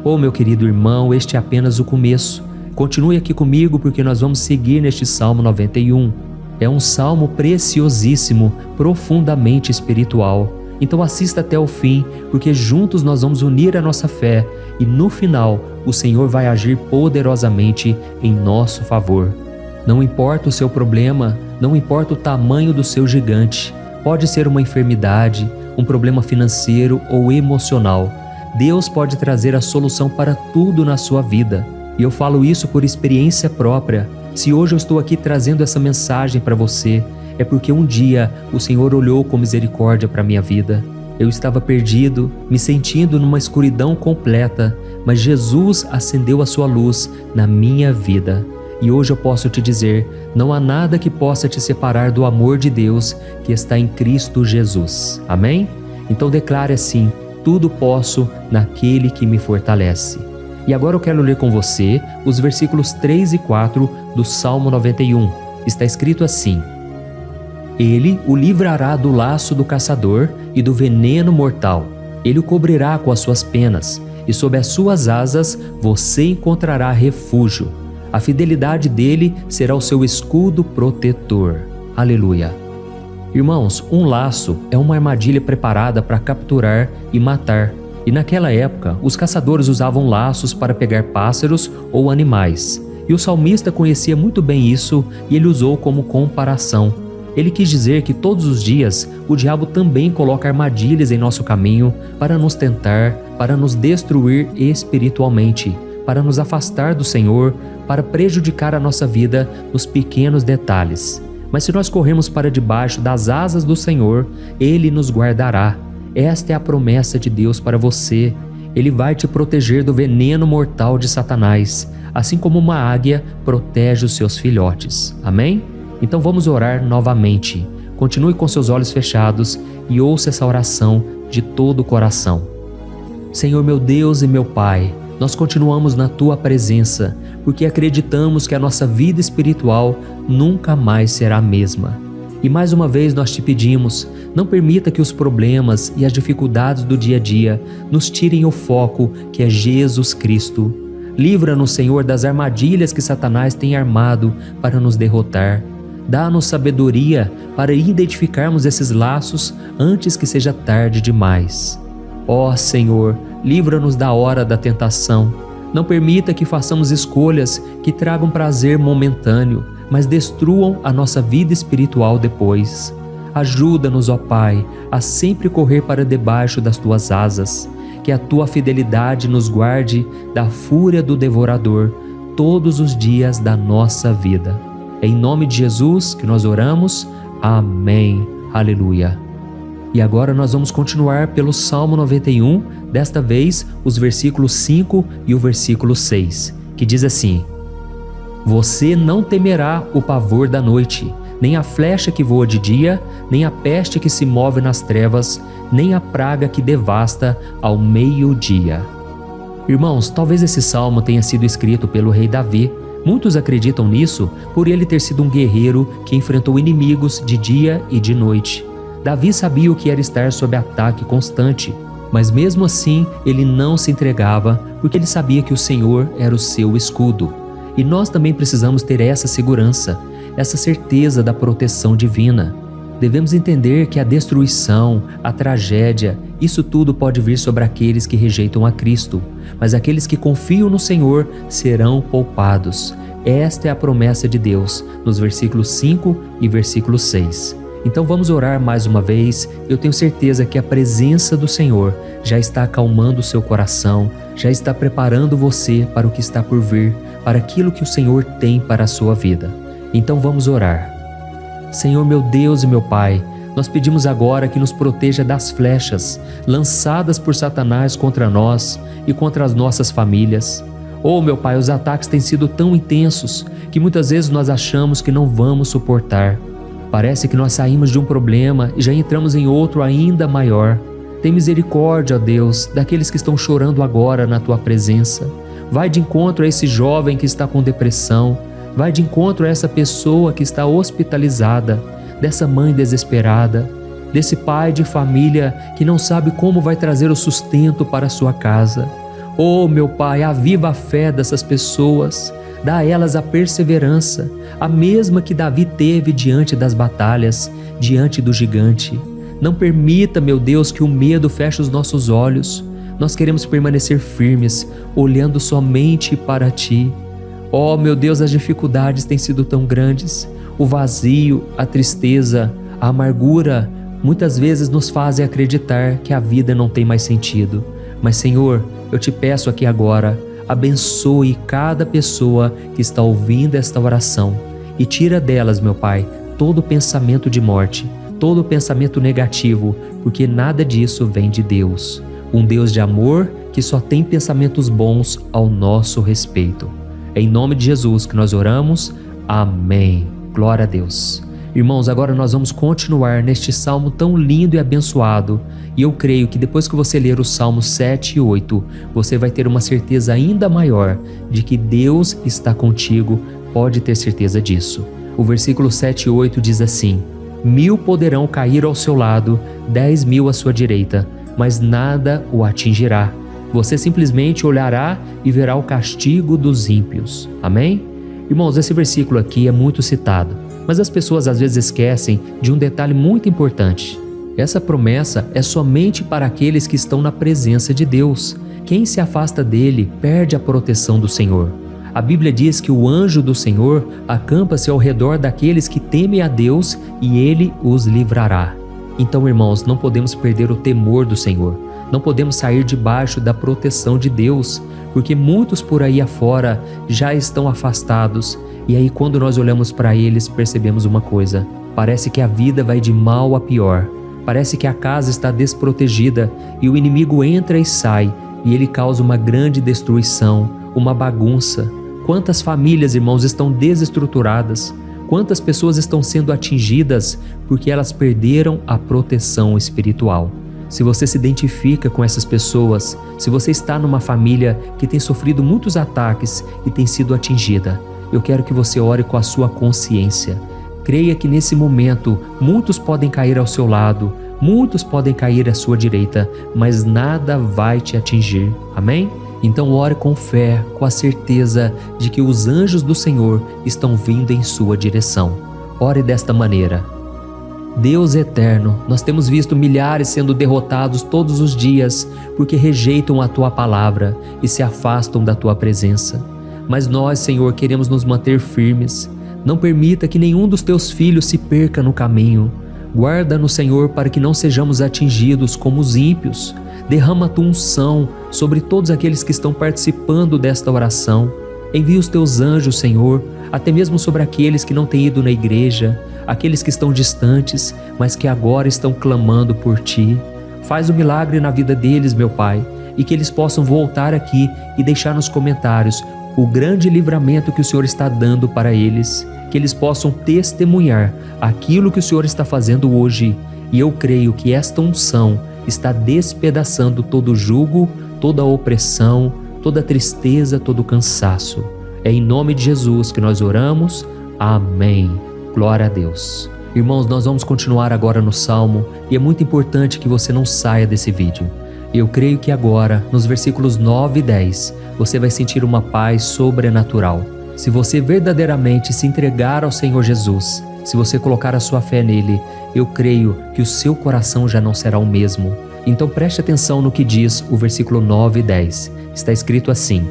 Oh, meu querido irmão, este é apenas o começo. Continue aqui comigo porque nós vamos seguir neste Salmo 91. É um salmo preciosíssimo, profundamente espiritual. Então assista até o fim, porque juntos nós vamos unir a nossa fé e no final o Senhor vai agir poderosamente em nosso favor. Não importa o seu problema, não importa o tamanho do seu gigante, pode ser uma enfermidade, um problema financeiro ou emocional. Deus pode trazer a solução para tudo na sua vida. E eu falo isso por experiência própria. Se hoje eu estou aqui trazendo essa mensagem para você, é porque um dia o Senhor olhou com misericórdia para a minha vida. Eu estava perdido, me sentindo numa escuridão completa, mas Jesus acendeu a sua luz na minha vida. E hoje eu posso te dizer, não há nada que possa te separar do amor de Deus que está em Cristo Jesus. Amém? Então declare assim: tudo posso naquele que me fortalece. E agora eu quero ler com você os versículos 3 e 4 do Salmo 91. Está escrito assim: Ele o livrará do laço do caçador e do veneno mortal. Ele o cobrirá com as suas penas, e sob as suas asas você encontrará refúgio. A fidelidade dele será o seu escudo protetor. Aleluia. Irmãos, um laço é uma armadilha preparada para capturar e matar. E naquela época, os caçadores usavam laços para pegar pássaros ou animais. E o salmista conhecia muito bem isso e ele usou como comparação. Ele quis dizer que todos os dias o diabo também coloca armadilhas em nosso caminho para nos tentar, para nos destruir espiritualmente, para nos afastar do Senhor, para prejudicar a nossa vida nos pequenos detalhes. Mas se nós corrermos para debaixo das asas do Senhor, Ele nos guardará. Esta é a promessa de Deus para você. Ele vai te proteger do veneno mortal de Satanás, assim como uma águia protege os seus filhotes. Amém? Então vamos orar novamente. Continue com seus olhos fechados e ouça essa oração de todo o coração. Senhor meu Deus e meu Pai, nós continuamos na Tua presença, porque acreditamos que a nossa vida espiritual nunca mais será a mesma. E mais uma vez nós te pedimos, não permita que os problemas e as dificuldades do dia a dia nos tirem o foco que é Jesus Cristo. Livra-nos, Senhor, das armadilhas que Satanás tem armado para nos derrotar. Dá-nos sabedoria para identificarmos esses laços antes que seja tarde demais. Ó Senhor, livra-nos da hora da tentação. Não permita que façamos escolhas que tragam prazer momentâneo, mas destruam a nossa vida espiritual depois. Ajuda-nos, ó Pai, a sempre correr para debaixo das Tuas asas. Que a Tua fidelidade nos guarde da fúria do devorador todos os dias da nossa vida. É em nome de Jesus que nós oramos. Amém. Aleluia. E agora nós vamos continuar pelo Salmo 91, desta vez os versículos 5 e o versículo 6, que diz assim: Você não temerá o pavor da noite, nem a flecha que voa de dia, nem a peste que se move nas trevas, nem a praga que devasta ao meio-dia. Irmãos, talvez esse salmo tenha sido escrito pelo rei Davi. Muitos acreditam nisso por ele ter sido um guerreiro que enfrentou inimigos de dia e de noite. Davi sabia o que era estar sob ataque constante, mas mesmo assim ele não se entregava porque ele sabia que o Senhor era o seu escudo. E nós também precisamos ter essa segurança, essa certeza da proteção divina. Devemos entender que a destruição, a tragédia, isso tudo pode vir sobre aqueles que rejeitam a Cristo, mas aqueles que confiam no Senhor serão poupados. Esta é a promessa de Deus, nos versículos 5 e versículo 6. Então vamos orar mais uma vez. Eu tenho certeza que a presença do Senhor já está acalmando o seu coração, já está preparando você para o que está por vir, para aquilo que o Senhor tem para a sua vida. Então vamos orar. Senhor meu Deus e meu Pai, nós pedimos agora que nos proteja das flechas lançadas por Satanás contra nós e contra as nossas famílias. Oh meu Pai, os ataques têm sido tão intensos que muitas vezes nós achamos que não vamos suportar. Parece que nós saímos de um problema e já entramos em outro ainda maior. Tem misericórdia, ó Deus, daqueles que estão chorando agora na Tua presença. Vai de encontro a esse jovem que está com depressão. Vai de encontro a essa pessoa que está hospitalizada, dessa mãe desesperada, desse pai de família que não sabe como vai trazer o sustento para a sua casa. Oh, meu Pai, aviva a fé dessas pessoas. dá a elas a perseverança, a mesma que Davi teve diante das batalhas, diante do gigante. Não permita, meu Deus, que o medo feche os nossos olhos. Nós queremos permanecer firmes, olhando somente para Ti. Oh, meu Deus, as dificuldades têm sido tão grandes. O vazio, a tristeza, a amargura, muitas vezes nos fazem acreditar que a vida não tem mais sentido. Mas, Senhor, eu te peço aqui agora, abençoe cada pessoa que está ouvindo esta oração e tira delas, meu Pai, todo pensamento de morte, todo pensamento negativo, porque nada disso vem de Deus. Um Deus de amor que só tem pensamentos bons ao nosso respeito. É em nome de Jesus que nós oramos. Amém. Glória a Deus. Irmãos, agora nós vamos continuar neste salmo tão lindo e abençoado, e eu creio que depois que você ler os salmos 7 e 8, você vai ter uma certeza ainda maior de que Deus está contigo, pode ter certeza disso. O versículo 7 e 8 diz assim: 1000 poderão cair ao seu lado, 10.000 à sua direita, mas nada o atingirá. Você simplesmente olhará e verá o castigo dos ímpios. Amém? Irmãos, esse versículo aqui é muito citado, mas as pessoas às vezes esquecem de um detalhe muito importante. Essa promessa é somente para aqueles que estão na presença de Deus. Quem se afasta dele perde a proteção do Senhor. A Bíblia diz que o anjo do Senhor acampa-se ao redor daqueles que temem a Deus e ele os livrará. Então, irmãos, não podemos perder o temor do Senhor. Não podemos sair debaixo da proteção de Deus, porque muitos por aí afora já estão afastados. E aí, quando nós olhamos para eles, percebemos uma coisa: parece que a vida vai de mal a pior. Parece que a casa está desprotegida e o inimigo entra e sai, e ele causa uma grande destruição, uma bagunça. Quantas famílias, irmãos, estão desestruturadas? Quantas pessoas estão sendo atingidas porque elas perderam a proteção espiritual? Se você se identifica com essas pessoas, se você está numa família que tem sofrido muitos ataques e tem sido atingida, eu quero que você ore com a sua consciência. Creia que nesse momento muitos podem cair ao seu lado, muitos podem cair à sua direita, mas nada vai te atingir. Amém? Então ore com fé, com a certeza de que os anjos do Senhor estão vindo em sua direção. Ore desta maneira: Deus eterno, nós temos visto milhares sendo derrotados todos os dias porque rejeitam a Tua palavra e se afastam da Tua presença. Mas nós, Senhor, queremos nos manter firmes. Não permita que nenhum dos Teus filhos se perca no caminho. Guarda-nos, Senhor, para que não sejamos atingidos como os ímpios. Derrama a Tua unção sobre todos aqueles que estão participando desta oração. Envia os Teus anjos, Senhor, até mesmo sobre aqueles que não têm ido na igreja, aqueles que estão distantes, mas que agora estão clamando por Ti. Faz um milagre na vida deles, meu Pai, e que eles possam voltar aqui e deixar nos comentários o grande livramento que o Senhor está dando para eles, que eles possam testemunhar aquilo que o Senhor está fazendo hoje. E eu creio que esta unção está despedaçando todo jugo, toda opressão, toda tristeza, todo cansaço. É em nome de Jesus que nós oramos. Amém. Glória a Deus. Irmãos, nós vamos continuar agora no Salmo e é muito importante que você não saia desse vídeo. Eu creio que agora, nos versículos 9 e 10, você vai sentir uma paz sobrenatural. Se você verdadeiramente se entregar ao Senhor Jesus, se você colocar a sua fé nele, eu creio que o seu coração já não será o mesmo. Então preste atenção no que diz o versículo 9 e 10. Está escrito assim: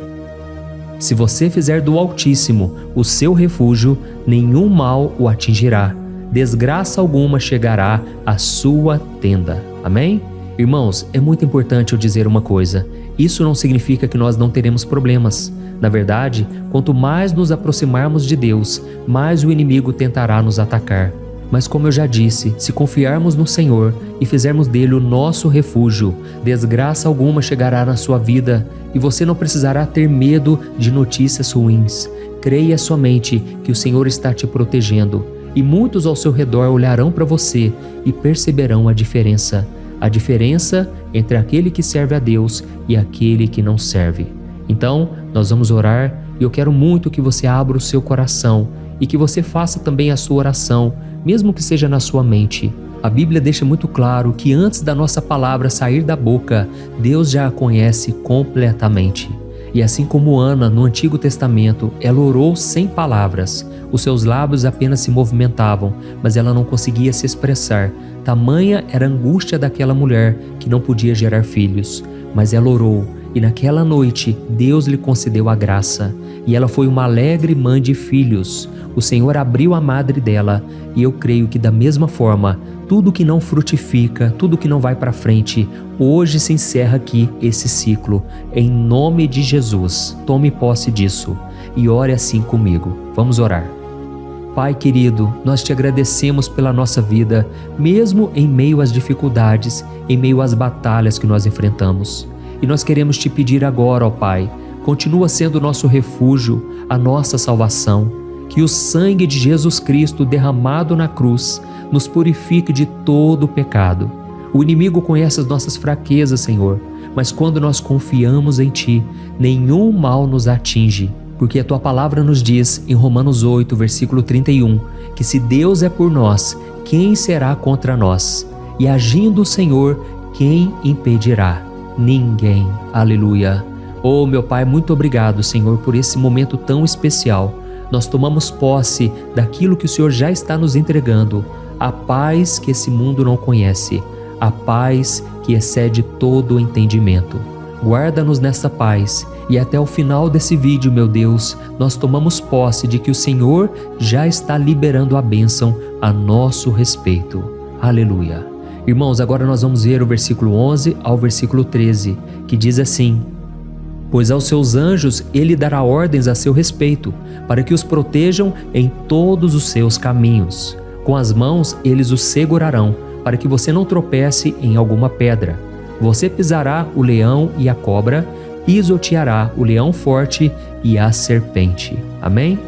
se você fizer do Altíssimo o seu refúgio, nenhum mal o atingirá, desgraça alguma chegará à sua tenda. Amém? Irmãos, é muito importante eu dizer uma coisa: isso não significa que nós não teremos problemas. Na verdade, quanto mais nos aproximarmos de Deus, mais o inimigo tentará nos atacar. Mas como eu já disse, se confiarmos no Senhor e fizermos dele o nosso refúgio, desgraça alguma chegará na sua vida e você não precisará ter medo de notícias ruins. Creia somente que o Senhor está te protegendo e muitos ao seu redor olharão para você e perceberão a diferença entre aquele que serve a Deus e aquele que não serve. Então, nós vamos orar e eu quero muito que você abra o seu coração e que você faça também a sua oração, mesmo que seja na sua mente. A Bíblia deixa muito claro que antes da nossa palavra sair da boca, Deus já a conhece completamente. E assim como Ana, no Antigo Testamento, ela orou sem palavras. Os seus lábios apenas se movimentavam, mas ela não conseguia se expressar. Tamanha era a angústia daquela mulher que não podia gerar filhos. Mas ela orou, e naquela noite Deus lhe concedeu a graça. E ela foi uma alegre mãe de filhos. O Senhor abriu a madre dela, e eu creio que da mesma forma, tudo que não frutifica, tudo que não vai para frente, hoje se encerra aqui esse ciclo. Em nome de Jesus, tome posse disso e ore assim comigo. Vamos orar. Pai querido, nós te agradecemos pela nossa vida, mesmo em meio às dificuldades, em meio às batalhas que nós enfrentamos. E nós queremos te pedir agora, ó Pai, continua sendo o nosso refúgio, a nossa salvação, que o sangue de Jesus Cristo derramado na cruz nos purifique de todo o pecado. O inimigo conhece as nossas fraquezas, Senhor, mas quando nós confiamos em Ti, nenhum mal nos atinge, porque a Tua palavra nos diz em Romanos 8, versículo 31, que se Deus é por nós, quem será contra nós? E agindo o Senhor, quem impedirá? Ninguém. Aleluia. Oh, meu Pai, muito obrigado, Senhor, por esse momento tão especial. Nós tomamos posse daquilo que o Senhor já está nos entregando, a paz que esse mundo não conhece, a paz que excede todo o entendimento. Guarda-nos nessa paz e até o final desse vídeo, meu Deus, nós tomamos posse de que o Senhor já está liberando a bênção a nosso respeito. Aleluia. Irmãos, agora nós vamos ver o versículo 11 ao versículo 13, que diz assim: Pois aos seus anjos ele dará ordens a seu respeito, para que os protejam em todos os seus caminhos. Com as mãos eles os segurarão, para que você não tropece em alguma pedra. Você pisará o leão e a cobra, pisoteará o leão forte e a serpente. Amém?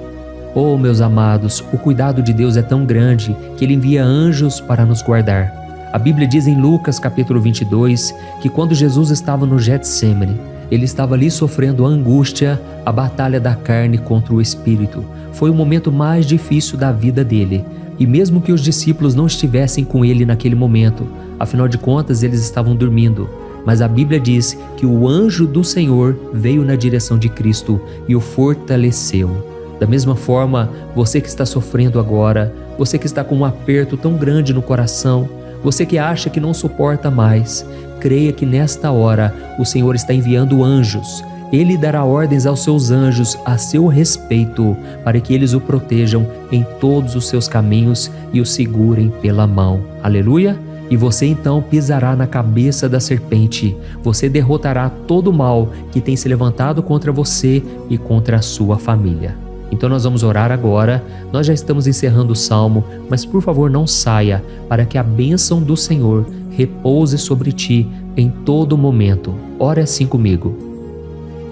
Oh, meus amados, o cuidado de Deus é tão grande que Ele envia anjos para nos guardar. A Bíblia diz em Lucas capítulo 22 que quando Jesus estava no Getsêmani, Ele estava ali sofrendo a angústia, a batalha da carne contra o espírito. Foi o momento mais difícil da vida dele. E mesmo que os discípulos não estivessem com ele naquele momento, afinal de contas eles estavam dormindo, mas a Bíblia diz que o anjo do Senhor veio na direção de Cristo e o fortaleceu. Da mesma forma, você que está sofrendo agora, você que está com um aperto tão grande no coração, você que acha que não suporta mais, creia que nesta hora o Senhor está enviando anjos. Ele dará ordens aos seus anjos a seu respeito, para que eles o protejam em todos os seus caminhos e o segurem pela mão. Aleluia! E você então pisará na cabeça da serpente. Você derrotará todo o mal que tem se levantado contra você e contra a sua família. Então nós vamos orar agora. Nós já estamos encerrando o salmo, mas por favor não saia, para que a bênção do Senhor repouse sobre ti em todo momento. Ore assim comigo.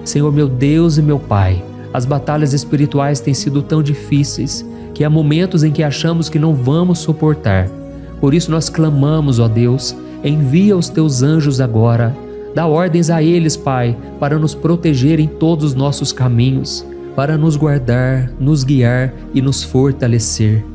Senhor meu Deus e meu Pai, as batalhas espirituais têm sido tão difíceis que há momentos em que achamos que não vamos suportar. Por isso nós clamamos, ó Deus, envia os teus anjos agora. Dá ordens a eles, Pai, para nos proteger em todos os nossos caminhos, para nos guardar, nos guiar e nos fortalecer.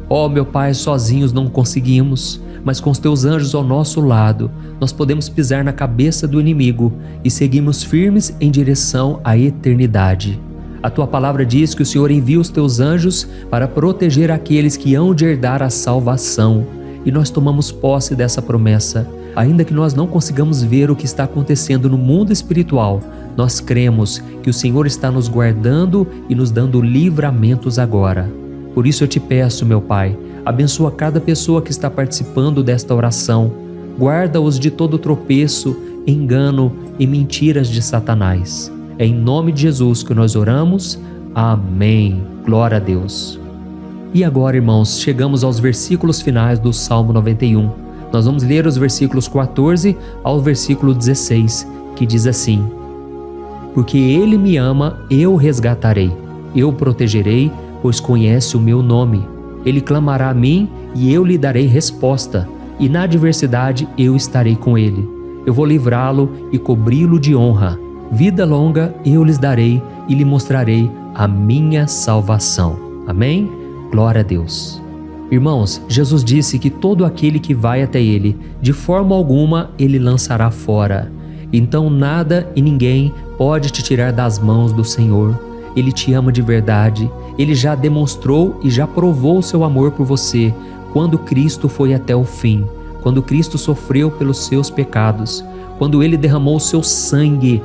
Ó meu Pai, sozinhos não conseguimos, mas com os teus anjos ao nosso lado, nós podemos pisar na cabeça do inimigo e seguimos firmes em direção à eternidade. A tua palavra diz que o Senhor envia os teus anjos para proteger aqueles que hão de herdar a salvação. E nós tomamos posse dessa promessa. Ainda que nós não consigamos ver o que está acontecendo no mundo espiritual, nós cremos que o Senhor está nos guardando e nos dando livramentos agora. Por isso eu te peço, meu Pai, abençoa cada pessoa que está participando desta oração. Guarda-os de todo tropeço, engano e mentiras de Satanás. É em nome de Jesus que nós oramos. Amém. Glória a Deus. E agora, irmãos, chegamos aos versículos finais do Salmo 91. Nós vamos ler os versículos 14 ao versículo 16, que diz assim: Porque Ele me ama, eu o resgatarei. Eu o protegerei, pois conhece o meu nome. Ele clamará a mim e eu lhe darei resposta, e na adversidade eu estarei com ele. Eu vou livrá-lo e cobri-lo de honra. Vida longa eu lhes darei e lhe mostrarei a minha salvação. Amém? Glória a Deus. Irmãos, Jesus disse que todo aquele que vai até ele, de forma alguma ele lançará fora. Então nada e ninguém pode te tirar das mãos do Senhor. Ele te ama de verdade. Ele já demonstrou e já provou o seu amor por você quando Cristo foi até o fim, quando Cristo sofreu pelos seus pecados, quando Ele derramou o seu sangue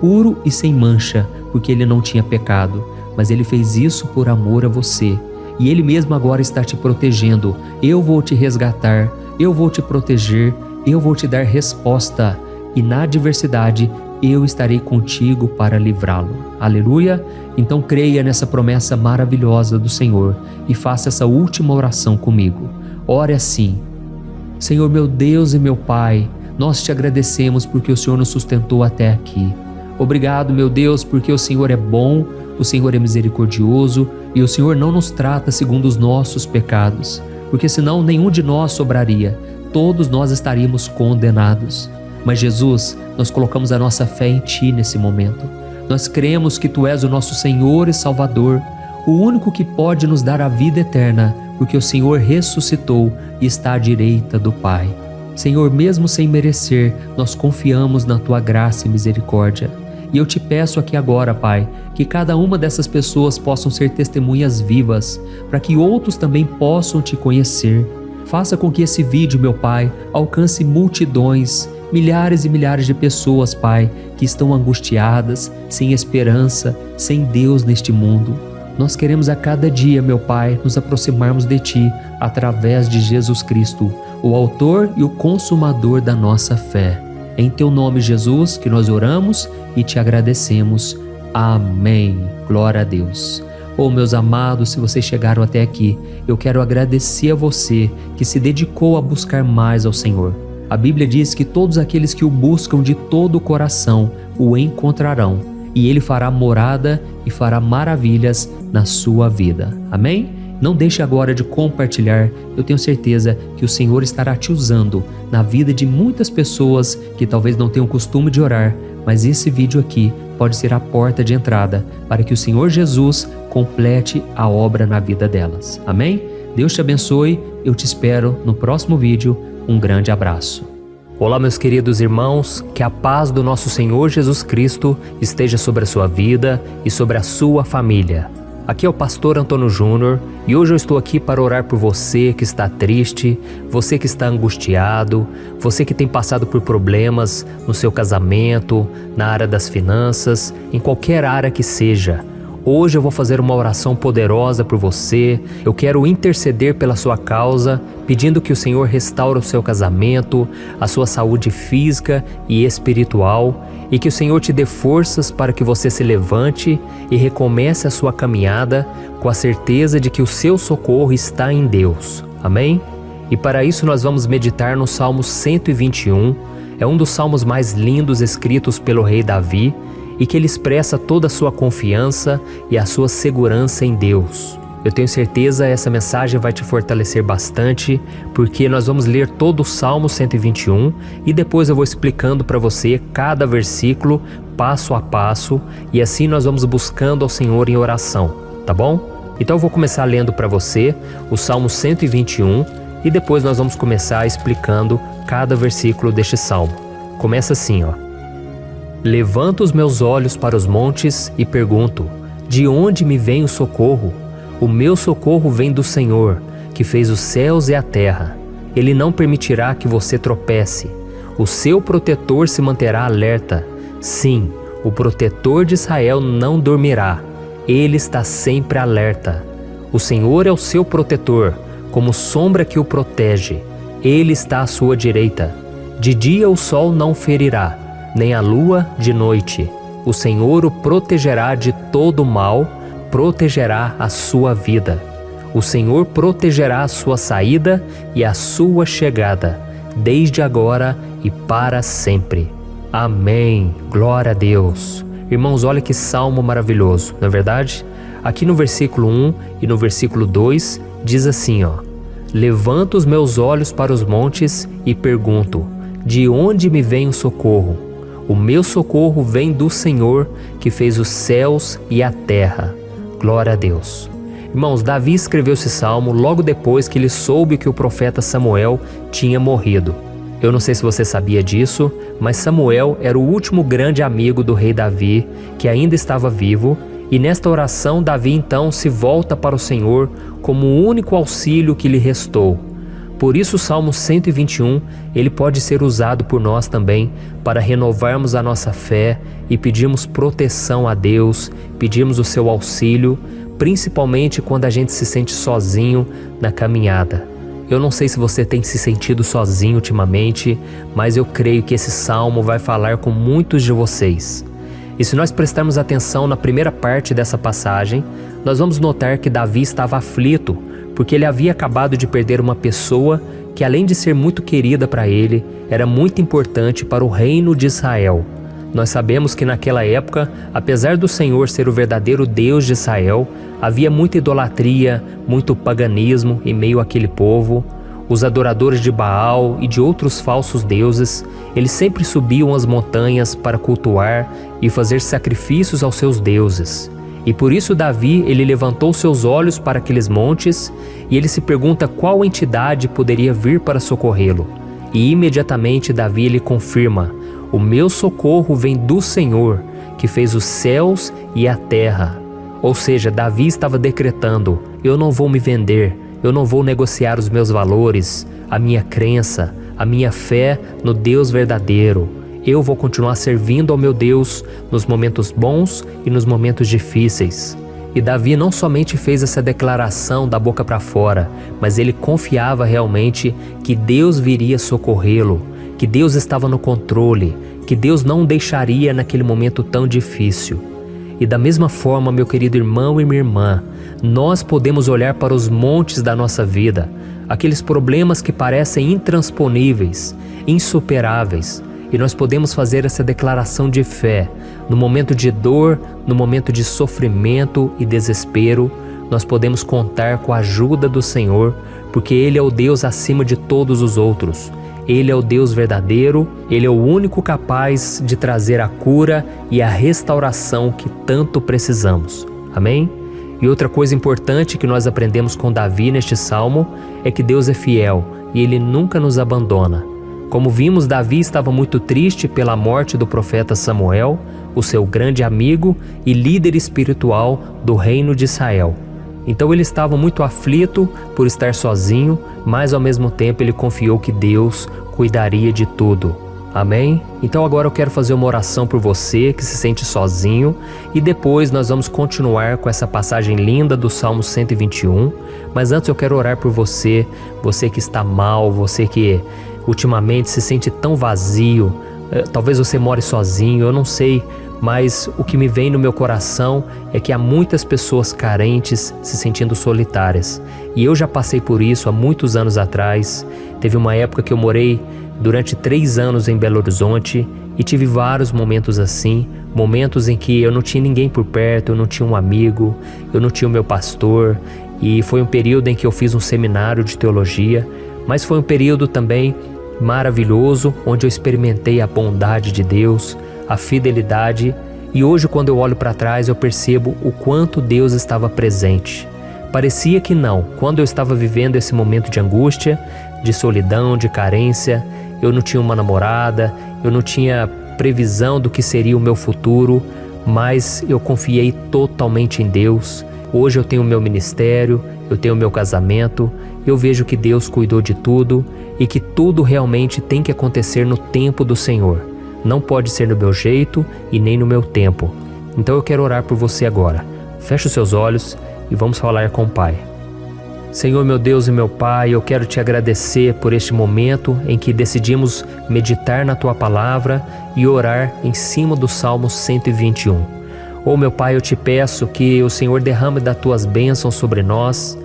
puro e sem mancha, porque Ele não tinha pecado, mas Ele fez isso por amor a você. E Ele mesmo agora está te protegendo. Eu vou te resgatar, eu vou te proteger, eu vou te dar resposta. E na adversidade, eu estarei contigo para livrá-lo. Aleluia! Então creia nessa promessa maravilhosa do Senhor e faça essa última oração comigo. Ore assim: Senhor meu Deus e meu Pai, nós te agradecemos porque o Senhor nos sustentou até aqui. Obrigado, meu Deus, porque o Senhor é bom, o Senhor é misericordioso e o Senhor não nos trata segundo os nossos pecados, porque senão nenhum de nós sobraria, todos nós estaríamos condenados. Mas Jesus, nós colocamos a nossa fé em Ti nesse momento. Nós cremos que Tu és o nosso Senhor e Salvador, o único que pode nos dar a vida eterna, porque o Senhor ressuscitou e está à direita do Pai. Senhor, mesmo sem merecer, nós confiamos na Tua graça e misericórdia. E eu te peço aqui agora, Pai, que cada uma dessas pessoas possam ser testemunhas vivas, para que outros também possam Te conhecer. Faça com que esse vídeo, meu Pai, alcance multidões, milhares e milhares de pessoas, Pai, que estão angustiadas, sem esperança, sem Deus neste mundo. Nós queremos a cada dia, meu Pai, nos aproximarmos de Ti através de Jesus Cristo, o autor e o consumador da nossa fé. Em Teu nome, Jesus, que nós oramos e Te agradecemos. Amém. Glória a Deus. Oh, meus amados, se vocês chegaram até aqui, eu quero agradecer a você que se dedicou a buscar mais ao Senhor. A Bíblia diz que todos aqueles que o buscam de todo o coração o encontrarão, e Ele fará morada e fará maravilhas na sua vida. Amém? Não deixe agora de compartilhar, eu tenho certeza que o Senhor estará te usando na vida de muitas pessoas que talvez não tenham o costume de orar, mas esse vídeo aqui pode ser a porta de entrada para que o Senhor Jesus complete a obra na vida delas. Amém? Deus te abençoe, eu te espero no próximo vídeo. Um grande abraço. Olá, meus queridos irmãos, que a paz do nosso Senhor Jesus Cristo esteja sobre a sua vida e sobre a sua família. Aqui é o pastor Antônio Júnior e hoje eu estou aqui para orar por você que está triste, você que está angustiado, você que tem passado por problemas no seu casamento, na área das finanças, em qualquer área que seja. Hoje eu vou fazer uma oração poderosa por você. Eu quero interceder pela sua causa, pedindo que o Senhor restaure o seu casamento, a sua saúde física e espiritual, e que o Senhor te dê forças para que você se levante e recomece a sua caminhada com a certeza de que o seu socorro está em Deus. Amém? E para isso nós vamos meditar no Salmo 121. É um dos salmos mais lindos escritos pelo rei Davi, e que ele expressa toda a sua confiança e a sua segurança em Deus. Eu tenho certeza essa mensagem vai te fortalecer bastante, porque nós vamos ler todo o Salmo 121 e depois eu vou explicando para você cada versículo, passo a passo, e assim nós vamos buscando ao Senhor em oração, tá bom? Então eu vou começar lendo para você o Salmo 121 e depois nós vamos começar explicando cada versículo deste salmo. Começa assim, ó. Levanto os meus olhos para os montes e pergunto: de onde me vem o socorro? O meu socorro vem do Senhor, que fez os céus e a terra. Ele não permitirá que você tropece. O seu protetor se manterá alerta. Sim, o protetor de Israel não dormirá. Ele está sempre alerta. O Senhor é o seu protetor, como sombra que o protege. Ele está à sua direita. De dia o sol não ferirá, nem a lua de noite. O Senhor o protegerá de todo mal, protegerá a sua vida. O Senhor protegerá a sua saída e a sua chegada, desde agora e para sempre. Amém. Glória a Deus. Irmãos, olha que salmo maravilhoso, não é verdade? Aqui no versículo 1 e no versículo 2 diz assim, ó: levanto os meus olhos para os montes e pergunto: de onde me vem o socorro? O meu socorro vem do Senhor, que fez os céus e a terra. Glória a Deus. Irmãos, Davi escreveu esse salmo logo depois que ele soube que o profeta Samuel tinha morrido. Eu não sei se você sabia disso, mas Samuel era o último grande amigo do rei Davi, que ainda estava vivo, e nesta oração Davi então se volta para o Senhor como o único auxílio que lhe restou. Por isso o Salmo 121, ele pode ser usado por nós também para renovarmos a nossa fé e pedirmos proteção a Deus, pedirmos o seu auxílio, principalmente quando a gente se sente sozinho na caminhada. Eu não sei se você tem se sentido sozinho ultimamente, mas eu creio que esse salmo vai falar com muitos de vocês. E se nós prestarmos atenção na primeira parte dessa passagem, nós vamos notar que Davi estava aflito, porque ele havia acabado de perder uma pessoa que, além de ser muito querida para ele, era muito importante para o reino de Israel. Nós sabemos que naquela época, apesar do Senhor ser o verdadeiro Deus de Israel, havia muita idolatria, muito paganismo em meio àquele povo. Os adoradores de Baal e de outros falsos deuses, eles sempre subiam as montanhas para cultuar e fazer sacrifícios aos seus deuses. E por isso Davi, ele levantou seus olhos para aqueles montes e ele se pergunta qual entidade poderia vir para socorrê-lo. E imediatamente Davi ele confirma: o meu socorro vem do Senhor, que fez os céus e a terra. Ou seja, Davi estava decretando: eu não vou me vender, eu não vou negociar os meus valores, a minha crença, a minha fé no Deus verdadeiro. Eu vou continuar servindo ao meu Deus nos momentos bons e nos momentos difíceis. E Davi não somente fez essa declaração da boca para fora, mas ele confiava realmente que Deus viria socorrê-lo, que Deus estava no controle, que Deus não o deixaria naquele momento tão difícil. E da mesma forma, meu querido irmão e minha irmã, nós podemos olhar para os montes da nossa vida, aqueles problemas que parecem intransponíveis, insuperáveis, e nós podemos fazer essa declaração de fé. No momento de dor, no momento de sofrimento e desespero, nós podemos contar com a ajuda do Senhor, porque Ele é o Deus acima de todos os outros. Ele é o Deus verdadeiro, Ele é o único capaz de trazer a cura e a restauração que tanto precisamos. Amém? E outra coisa importante que nós aprendemos com Davi neste salmo é que Deus é fiel e Ele nunca nos abandona. Como vimos, Davi estava muito triste pela morte do profeta Samuel, o seu grande amigo e líder espiritual do reino de Israel. Então ele estava muito aflito por estar sozinho, mas ao mesmo tempo ele confiou que Deus cuidaria de tudo. Amém? Então agora eu quero fazer uma oração por você que se sente sozinho e depois nós vamos continuar com essa passagem linda do Salmo 121. Mas antes eu quero orar por você, você que está mal, você que ultimamente se sente tão vazio, talvez você more sozinho, eu não sei, mas o que me vem no meu coração é que há muitas pessoas carentes se sentindo solitárias. E eu já passei por isso há muitos anos atrás. Teve uma época que eu morei durante 3 anos em Belo Horizonte e tive vários momentos assim, momentos em que eu não tinha ninguém por perto, eu não tinha um amigo, eu não tinha o meu pastor, e foi um período em que eu fiz um seminário de teologia, mas foi um período também maravilhoso, onde eu experimentei a bondade de Deus, a fidelidade, e hoje quando eu olho para trás eu percebo o quanto Deus estava presente. Parecia que não, quando eu estava vivendo esse momento de angústia, de solidão, de carência, eu não tinha uma namorada, eu não tinha previsão do que seria o meu futuro, mas eu confiei totalmente em Deus. Hoje eu tenho o meu ministério, eu tenho o meu casamento, eu vejo que Deus cuidou de tudo e que tudo realmente tem que acontecer no tempo do Senhor. Não pode ser no meu jeito e nem no meu tempo. Então eu quero orar por você agora. Feche os seus olhos e vamos falar com o Pai. Senhor, meu Deus e meu Pai, eu quero te agradecer por este momento em que decidimos meditar na Tua Palavra e orar em cima do Salmo 121. Oh, meu Pai, eu te peço que o Senhor derrame das Tuas bênçãos sobre nós,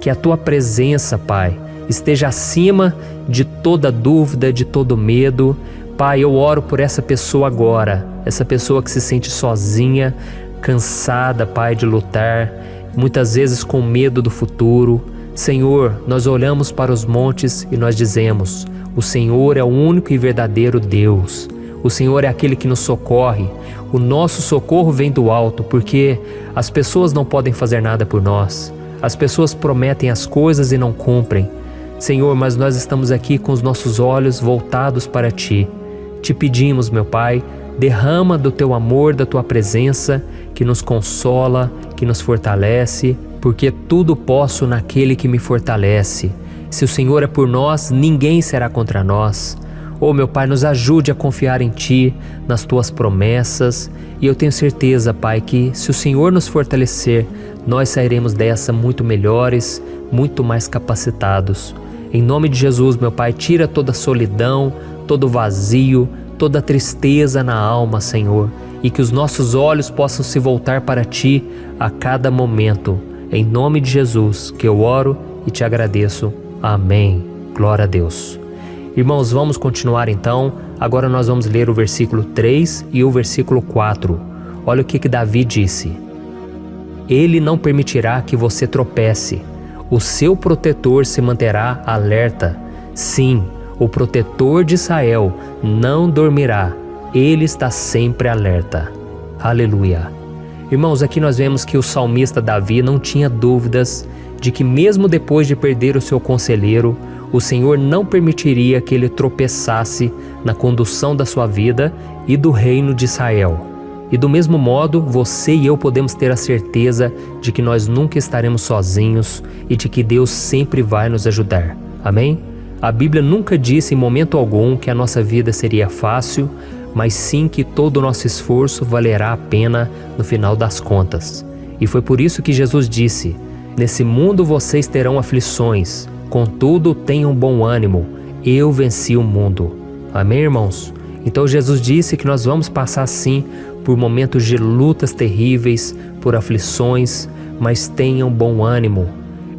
que a Tua presença, Pai, esteja acima de toda dúvida, de todo medo. Pai, eu oro por essa pessoa agora, essa pessoa que se sente sozinha, cansada, Pai, de lutar, muitas vezes com medo do futuro. Senhor, nós olhamos para os montes e nós dizemos: o Senhor é o único e verdadeiro Deus. O Senhor é aquele que nos socorre. O nosso socorro vem do alto, porque as pessoas não podem fazer nada por nós. As pessoas prometem as coisas e não cumprem. Senhor, mas nós estamos aqui com os nossos olhos voltados para Ti. Te pedimos, meu Pai, derrama do Teu amor, da Tua presença, que nos consola, que nos fortalece, porque tudo posso naquele que me fortalece. Se o Senhor é por nós, ninguém será contra nós. Oh, meu Pai, nos ajude a confiar em Ti, nas Tuas promessas, e eu tenho certeza, Pai, que se o Senhor nos fortalecer, nós sairemos dessa muito melhores, muito mais capacitados. Em nome de Jesus, meu Pai, tira toda a solidão, todo vazio, toda a tristeza na alma, Senhor, e que os nossos olhos possam se voltar para Ti a cada momento. Em nome de Jesus que eu oro e te agradeço. Amém. Glória a Deus. Irmãos, vamos continuar então. Agora nós vamos ler o versículo 3 e o versículo 4. Olha o que Davi disse. Ele não permitirá que você tropece. O seu protetor se manterá alerta. Sim, o protetor de Israel não dormirá. Ele está sempre alerta. Aleluia. Irmãos, aqui nós vemos que o salmista Davi não tinha dúvidas de que mesmo depois de perder o seu conselheiro, o Senhor não permitiria que ele tropeçasse na condução da sua vida e do reino de Israel. E do mesmo modo, você e eu podemos ter a certeza de que nós nunca estaremos sozinhos e de que Deus sempre vai nos ajudar. Amém? A Bíblia nunca disse em momento algum que a nossa vida seria fácil, mas sim que todo o nosso esforço valerá a pena no final das contas. E foi por isso que Jesus disse: nesse mundo vocês terão aflições, contudo tenham bom ânimo, eu venci o mundo. Amém, irmãos? Então Jesus disse que nós vamos passar sim por momentos de lutas terríveis, por aflições, mas tenham bom ânimo.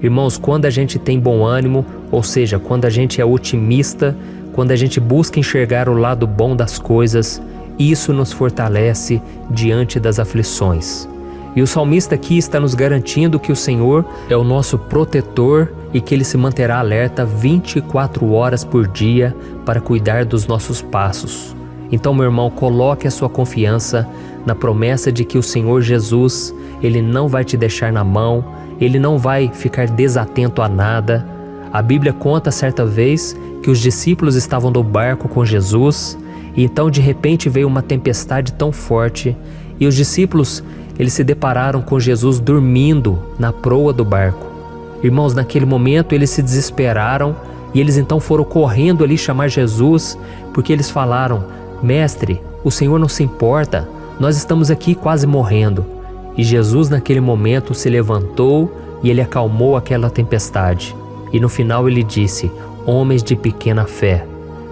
Irmãos, quando a gente tem bom ânimo, ou seja, quando a gente é otimista, quando a gente busca enxergar o lado bom das coisas, isso nos fortalece diante das aflições. E o salmista aqui está nos garantindo que o Senhor é o nosso protetor e que Ele se manterá alerta 24 horas por dia para cuidar dos nossos passos. Então, meu irmão, coloque a sua confiança na promessa de que o Senhor Jesus, Ele não vai te deixar na mão, Ele não vai ficar desatento a nada. A Bíblia conta certa vez que os discípulos estavam no barco com Jesus e então de repente veio uma tempestade tão forte e os discípulos eles se depararam com Jesus dormindo na proa do barco. Irmãos, naquele momento eles se desesperaram e eles então foram correndo ali chamar Jesus porque eles falaram: Mestre, o Senhor não se importa, nós estamos aqui quase morrendo. E Jesus naquele momento se levantou e Ele acalmou aquela tempestade. E no final Ele disse: homens de pequena fé.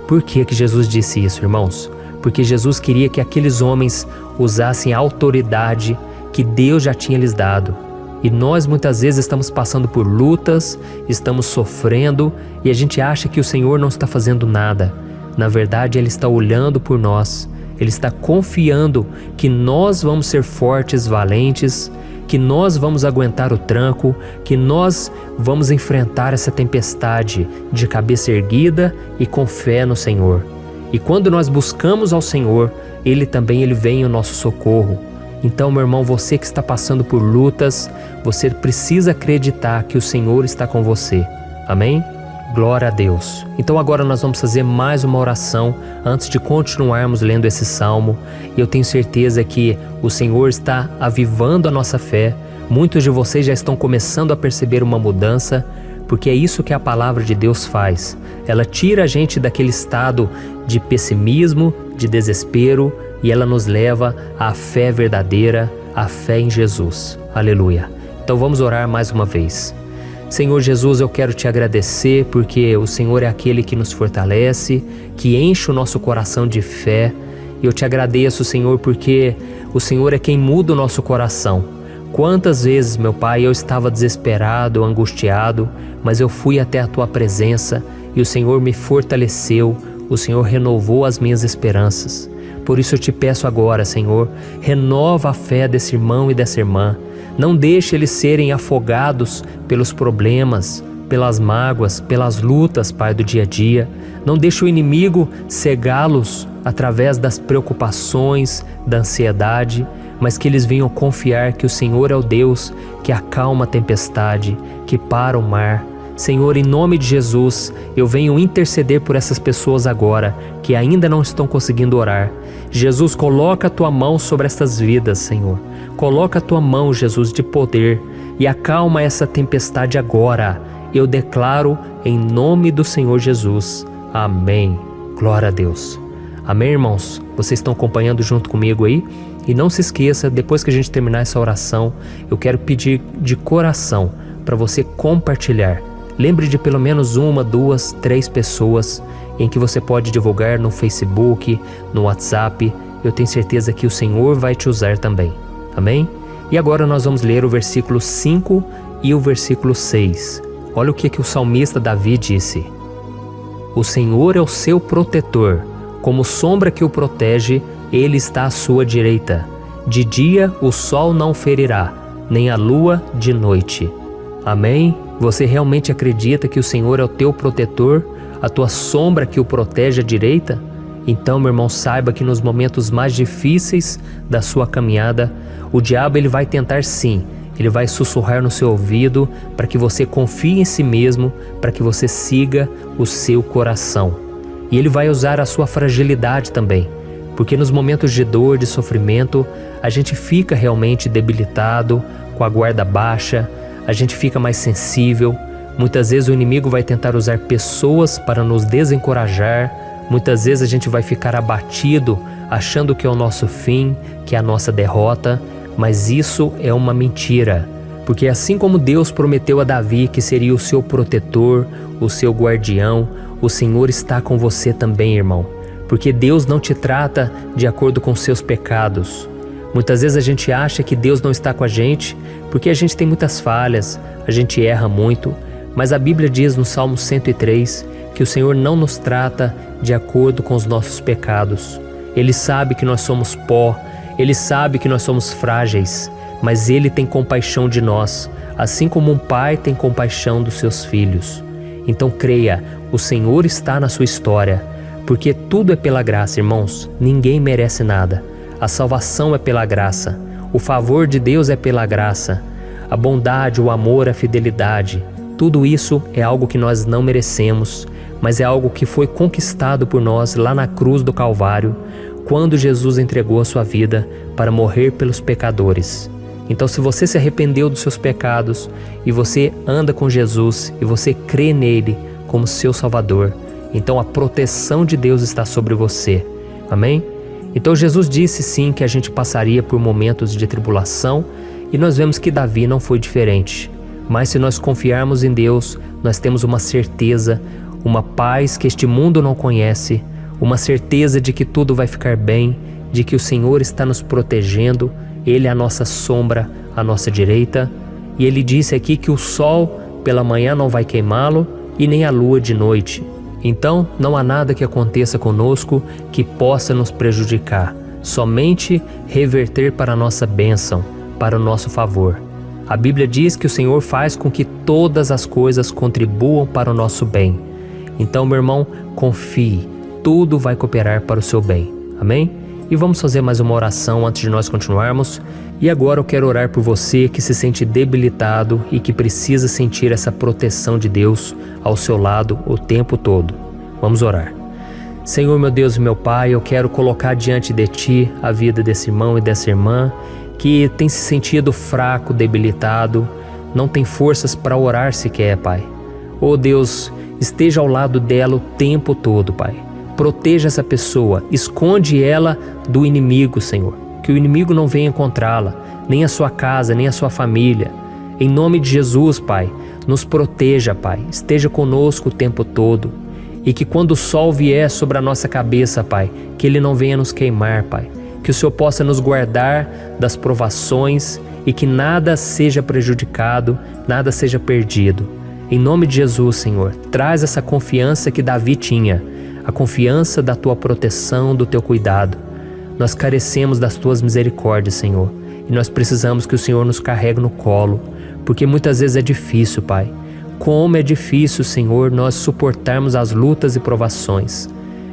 Por que Jesus disse isso, irmãos? Porque Jesus queria que aqueles homens usassem a autoridade que Deus já tinha lhes dado. E nós muitas vezes estamos passando por lutas, estamos sofrendo e a gente acha que o Senhor não está fazendo nada. Na verdade, Ele está olhando por nós, Ele está confiando que nós vamos ser fortes, valentes, que nós vamos aguentar o tranco, que nós vamos enfrentar essa tempestade de cabeça erguida e com fé no Senhor. E quando nós buscamos ao Senhor, Ele também vem ao nosso socorro. Então, meu irmão, você que está passando por lutas, você precisa acreditar que o Senhor está com você. Amém? Glória a Deus. Então agora nós vamos fazer mais uma oração antes de continuarmos lendo esse salmo. E eu tenho certeza que o Senhor está avivando a nossa fé. Muitos de vocês já estão começando a perceber uma mudança, porque é isso que a palavra de Deus faz. Ela tira a gente daquele estado de pessimismo, de desespero, e ela nos leva à fé verdadeira, à fé em Jesus. Aleluia. Então vamos orar mais uma vez. Senhor Jesus, eu quero te agradecer porque o Senhor é aquele que nos fortalece, que enche o nosso coração de fé. E eu te agradeço, Senhor, porque o Senhor é quem muda o nosso coração. Quantas vezes, meu Pai, eu estava desesperado, angustiado, mas eu fui até a Tua presença e o Senhor me fortaleceu, o Senhor renovou as minhas esperanças. Por isso eu te peço agora, Senhor, renova a fé desse irmão e dessa irmã. Não deixe eles serem afogados pelos problemas, pelas mágoas, pelas lutas, Pai, do dia a dia. Não deixe o inimigo cegá-los através das preocupações, da ansiedade, mas que eles venham confiar que o Senhor é o Deus que acalma a tempestade, que para o mar. Senhor, em nome de Jesus, eu venho interceder por essas pessoas agora que ainda não estão conseguindo orar. Jesus, coloca a tua mão sobre estas vidas, Senhor. Coloca a tua mão, Jesus, de poder e acalma essa tempestade agora. Eu declaro em nome do Senhor Jesus. Amém. Glória a Deus. Amém, irmãos? Vocês estão acompanhando junto comigo aí? E não se esqueça, depois que a gente terminar essa oração, eu quero pedir de coração para você compartilhar. Lembre de pelo menos 1, 2, 3 pessoas em que você pode divulgar no Facebook, no WhatsApp. Eu tenho certeza que o Senhor vai te usar também. Amém? E agora nós vamos ler o versículo 5 e o versículo 6. Olha o que o salmista Davi disse. O Senhor é o seu protetor, como sombra que o protege, ele está à sua direita. De dia o sol não ferirá, nem a lua de noite. Amém? Você realmente acredita que o Senhor é o teu protetor, a tua sombra que o protege à direita? Então, meu irmão, saiba que nos momentos mais difíceis da sua caminhada, o diabo ele vai tentar sim, ele vai sussurrar no seu ouvido para que você confie em si mesmo, para que você siga o seu coração. E ele vai usar a sua fragilidade também, porque nos momentos de dor, de sofrimento, a gente fica realmente debilitado, com a guarda baixa, a gente fica mais sensível. Muitas vezes o inimigo vai tentar usar pessoas para nos desencorajar. Muitas vezes a gente vai ficar abatido, achando que é o nosso fim, que é a nossa derrota. Mas isso é uma mentira. Porque assim como Deus prometeu a Davi que seria o seu protetor, o seu guardião, o Senhor está com você também, irmão. Porque Deus não te trata de acordo com seus pecados. Muitas vezes a gente acha que Deus não está com a gente porque a gente tem muitas falhas, a gente erra muito, mas a Bíblia diz no Salmo 103 que o Senhor não nos trata de acordo com os nossos pecados. Ele sabe que nós somos pó, Ele sabe que nós somos frágeis, mas Ele tem compaixão de nós, assim como um pai tem compaixão dos seus filhos. Então creia, o Senhor está na sua história, porque tudo é pela graça, irmãos, ninguém merece nada. A salvação é pela graça, o favor de Deus é pela graça, a bondade, o amor, a fidelidade, tudo isso é algo que nós não merecemos, mas é algo que foi conquistado por nós lá na cruz do Calvário, quando Jesus entregou a sua vida para morrer pelos pecadores. Então, se você se arrependeu dos seus pecados e você anda com Jesus e você crê nele como seu Salvador, então a proteção de Deus está sobre você. Amém? Então Jesus disse sim que a gente passaria por momentos de tribulação e nós vemos que Davi não foi diferente. Mas se nós confiarmos em Deus, nós temos uma certeza, uma paz que este mundo não conhece, uma certeza de que tudo vai ficar bem, de que o Senhor está nos protegendo, Ele é a nossa sombra, a nossa direita. E Ele disse aqui que o sol pela manhã não vai queimá-lo e nem a lua de noite. Então, não há nada que aconteça conosco que possa nos prejudicar, somente reverter para a nossa bênção, para o nosso favor. A Bíblia diz que o Senhor faz com que todas as coisas contribuam para o nosso bem. Então, meu irmão, confie, tudo vai cooperar para o seu bem. Amém? E vamos fazer mais uma oração antes de nós continuarmos. E agora eu quero orar por você que se sente debilitado e que precisa sentir essa proteção de Deus ao seu lado o tempo todo. Vamos orar. Senhor, meu Deus e meu Pai, eu quero colocar diante de Ti a vida desse irmão e dessa irmã que tem se sentido fraco, debilitado, não tem forças para orar sequer, Pai. Oh Deus, esteja ao lado dela o tempo todo, Pai. Proteja essa pessoa, esconde ela do inimigo, Senhor. Que o inimigo não venha encontrá-la, nem a sua casa, nem a sua família. Em nome de Jesus, Pai, nos proteja, Pai. Esteja conosco o tempo todo. E que quando o sol vier sobre a nossa cabeça, Pai, que ele não venha nos queimar, Pai. Que o Senhor possa nos guardar das provações e que nada seja prejudicado, nada seja perdido. Em nome de Jesus, Senhor, traz essa confiança que Davi tinha, a confiança da Tua proteção, do Teu cuidado. Nós carecemos das Tuas misericórdias, Senhor, e nós precisamos que o Senhor nos carregue no colo, porque muitas vezes é difícil, Pai. Como é difícil, Senhor, nós suportarmos as lutas e provações.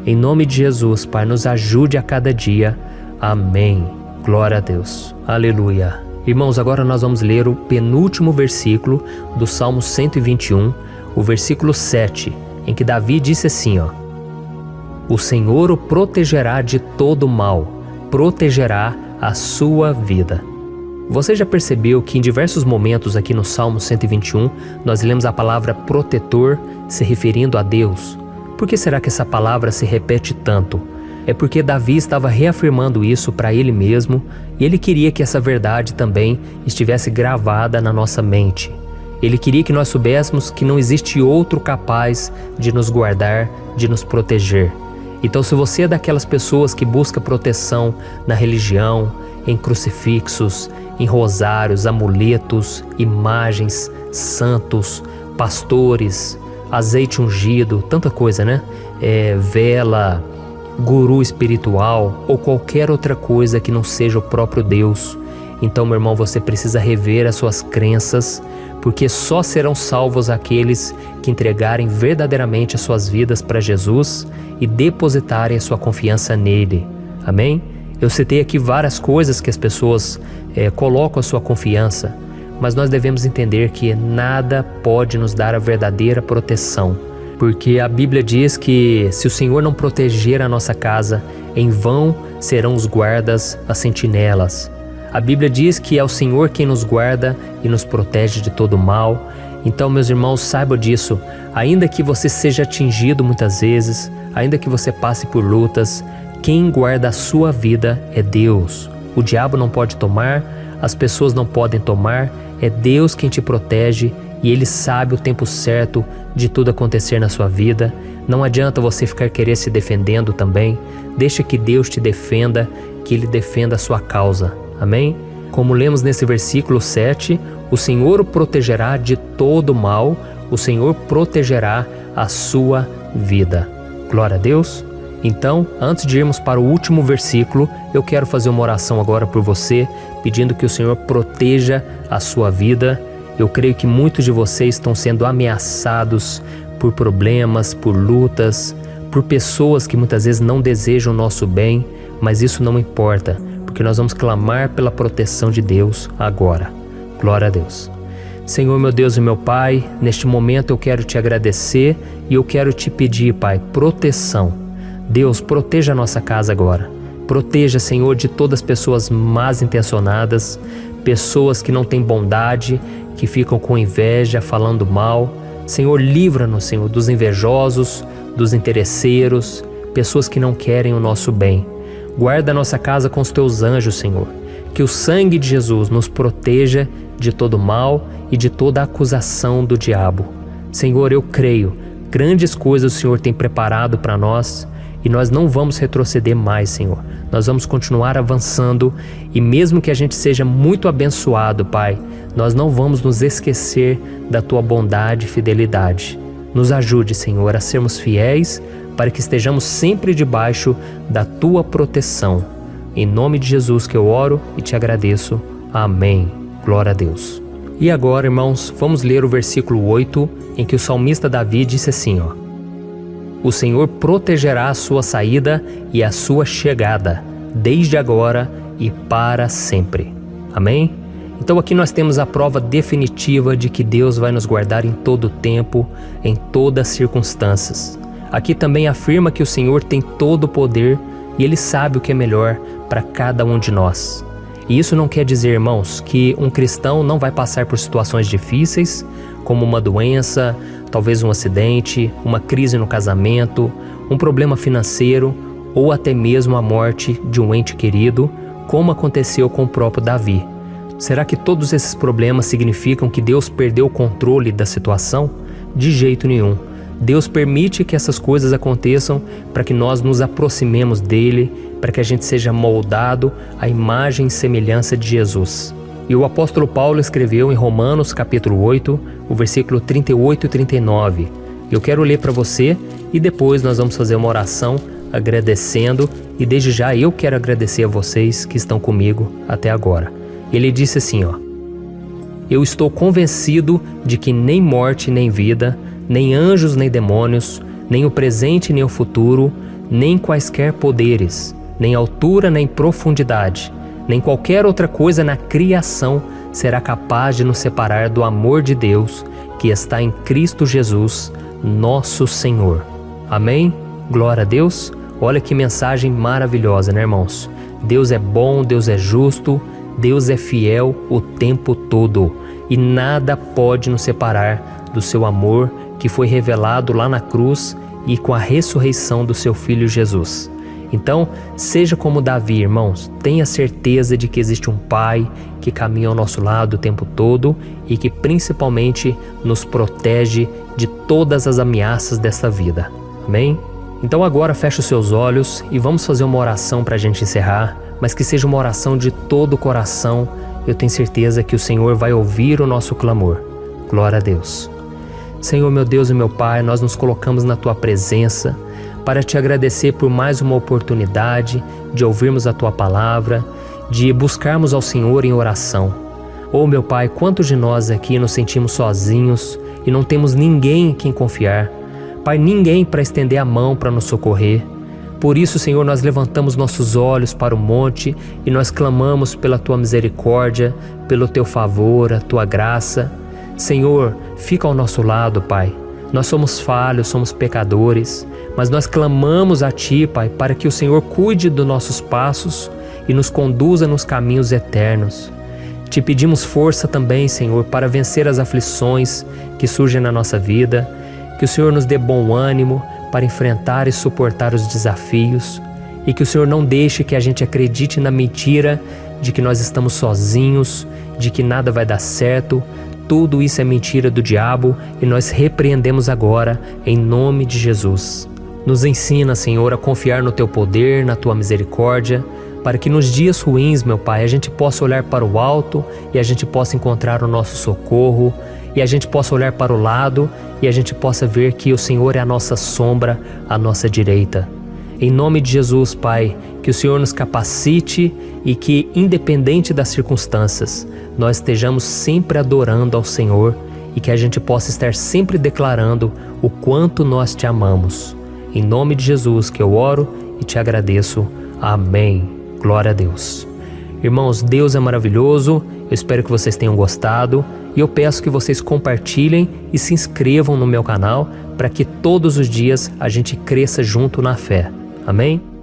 Em nome de Jesus, Pai, nos ajude a cada dia. Amém. Glória a Deus. Aleluia. Irmãos, agora nós vamos ler o penúltimo versículo do Salmo 121, o versículo 7, em que Davi disse assim, ó: o Senhor o protegerá de todo mal, protegerá a sua vida. Você já percebeu que em diversos momentos aqui no Salmo 121, nós lemos a palavra protetor se referindo a Deus? Por que será que essa palavra se repete tanto? É porque Davi estava reafirmando isso para ele mesmo e ele queria que essa verdade também estivesse gravada na nossa mente. Ele queria que nós soubéssemos que não existe outro capaz de nos guardar, de nos proteger. Então, se você é daquelas pessoas que busca proteção na religião, em crucifixos, em rosários, amuletos, imagens, santos, pastores, azeite ungido, tanta coisa, né? Vela, guru espiritual ou qualquer outra coisa que não seja o próprio Deus. Então, meu irmão, você precisa rever as suas crenças, porque só serão salvos aqueles que entregarem verdadeiramente as suas vidas para Jesus e depositarem a sua confiança nele. Amém? Eu citei aqui várias coisas que as pessoas colocam a sua confiança, mas nós devemos entender que nada pode nos dar a verdadeira proteção, porque a Bíblia diz que se o Senhor não proteger a nossa casa, em vão serão os guardas, as sentinelas. A Bíblia diz que é o Senhor quem nos guarda e nos protege de todo mal. Então, meus irmãos, saibam disso. Ainda que você seja atingido muitas vezes, ainda que você passe por lutas, quem guarda a sua vida é Deus. O diabo não pode tomar, as pessoas não podem tomar, é Deus quem te protege e Ele sabe o tempo certo de tudo acontecer na sua vida. Não adianta você ficar querer se defendendo também. Deixa que Deus te defenda, que Ele defenda a sua causa. Amém? Como lemos nesse versículo 7, o Senhor o protegerá de todo mal, o Senhor protegerá a sua vida. Glória a Deus! Então, antes de irmos para o último versículo, eu quero fazer uma oração agora por você, pedindo que o Senhor proteja a sua vida. Eu creio que muitos de vocês estão sendo ameaçados por problemas, por lutas, por pessoas que muitas vezes não desejam o nosso bem, mas isso não importa, porque nós vamos clamar pela proteção de Deus agora. Glória a Deus. Senhor, meu Deus e meu Pai, neste momento eu quero te agradecer e eu quero te pedir, Pai, proteção. Deus, proteja a nossa casa agora. Proteja, Senhor, de todas as pessoas más intencionadas, pessoas que não têm bondade, que ficam com inveja, falando mal. Senhor, livra-nos, Senhor, dos invejosos, dos interesseiros, pessoas que não querem o nosso bem. Guarda a nossa casa com os teus anjos, Senhor. Que o sangue de Jesus nos proteja de todo mal e de toda acusação do diabo. Senhor, eu creio, grandes coisas o Senhor tem preparado para nós e nós não vamos retroceder mais, Senhor. Nós vamos continuar avançando e mesmo que a gente seja muito abençoado, Pai, nós não vamos nos esquecer da Tua bondade e fidelidade. Nos ajude, Senhor, a sermos fiéis para que estejamos sempre debaixo da Tua proteção. Em nome de Jesus que eu oro e te agradeço. Amém. Glória a Deus. E agora, irmãos, vamos ler o versículo 8, em que o salmista Davi disse assim, ó: o Senhor protegerá a sua saída e a sua chegada, desde agora e para sempre. Amém? Então aqui nós temos a prova definitiva de que Deus vai nos guardar em todo o tempo, em todas as circunstâncias. Aqui também afirma que o Senhor tem todo o poder e Ele sabe o que é melhor para cada um de nós. E isso não quer dizer, irmãos, que um cristão não vai passar por situações difíceis, como uma doença, talvez um acidente, uma crise no casamento, um problema financeiro ou até mesmo a morte de um ente querido, como aconteceu com o próprio Davi. Será que todos esses problemas significam que Deus perdeu o controle da situação? De jeito nenhum. Deus permite que essas coisas aconteçam para que nós nos aproximemos dele, para que a gente seja moldado à imagem e semelhança de Jesus. E o apóstolo Paulo escreveu em Romanos capítulo 8, o versículo 38 e 39. Eu quero ler para você e depois nós vamos fazer uma oração agradecendo, e desde já eu quero agradecer a vocês que estão comigo até agora. Ele disse assim, ó: eu estou convencido de que nem morte nem vida, nem anjos nem demônios, nem o presente nem o futuro, nem quaisquer poderes, nem altura nem profundidade, nem qualquer outra coisa na criação será capaz de nos separar do amor de Deus que que está em Cristo Jesus, nosso Senhor. Amém? Glória a Deus. Olha que mensagem maravilhosa, né, irmãos? Deus é bom, Deus é justo, Deus é fiel o tempo todo e nada pode nos separar do seu amor que foi revelado lá na cruz e com a ressurreição do seu Filho Jesus. Então, seja como Davi, irmãos, tenha certeza de que existe um Pai que caminha ao nosso lado o tempo todo e que principalmente nos protege de todas as ameaças desta vida. Amém? Então agora feche os seus olhos e vamos fazer uma oração para a gente encerrar, mas que seja uma oração de todo o coração. Eu tenho certeza que o Senhor vai ouvir o nosso clamor. Glória a Deus. Senhor, meu Deus e meu Pai, nós nos colocamos na Tua presença para Te agradecer por mais uma oportunidade de ouvirmos a Tua palavra, de buscarmos ao Senhor em oração. Oh, meu Pai, quantos de nós aqui nos sentimos sozinhos e não temos ninguém em quem confiar. Pai, ninguém para estender a mão para nos socorrer. Por isso, Senhor, nós levantamos nossos olhos para o monte e nós clamamos pela Tua misericórdia, pelo Teu favor, a Tua graça. Senhor, fica ao nosso lado, Pai. Nós somos falhos, somos pecadores, mas nós clamamos a Ti, Pai, para que o Senhor cuide dos nossos passos e nos conduza nos caminhos eternos. Te pedimos força também, Senhor, para vencer as aflições que surgem na nossa vida, que o Senhor nos dê bom ânimo para enfrentar e suportar os desafios e que o Senhor não deixe que a gente acredite na mentira de que nós estamos sozinhos, de que nada vai dar certo. Tudo isso é mentira do diabo e nós repreendemos agora em nome de Jesus. Nos ensina, Senhor, a confiar no Teu poder, na Tua misericórdia, para que nos dias ruins, meu Pai, a gente possa olhar para o alto e a gente possa encontrar o nosso socorro e a gente possa olhar para o lado e a gente possa ver que o Senhor é a nossa sombra, a nossa direita. Em nome de Jesus, Pai, que o Senhor nos capacite e que, independente das circunstâncias, nós estejamos sempre adorando ao Senhor e que a gente possa estar sempre declarando o quanto nós Te amamos. Em nome de Jesus que eu oro e Te agradeço. Amém. Glória a Deus. Irmãos, Deus é maravilhoso. Eu espero que vocês tenham gostado e eu peço que vocês compartilhem e se inscrevam no meu canal para que todos os dias a gente cresça junto na fé. Amém?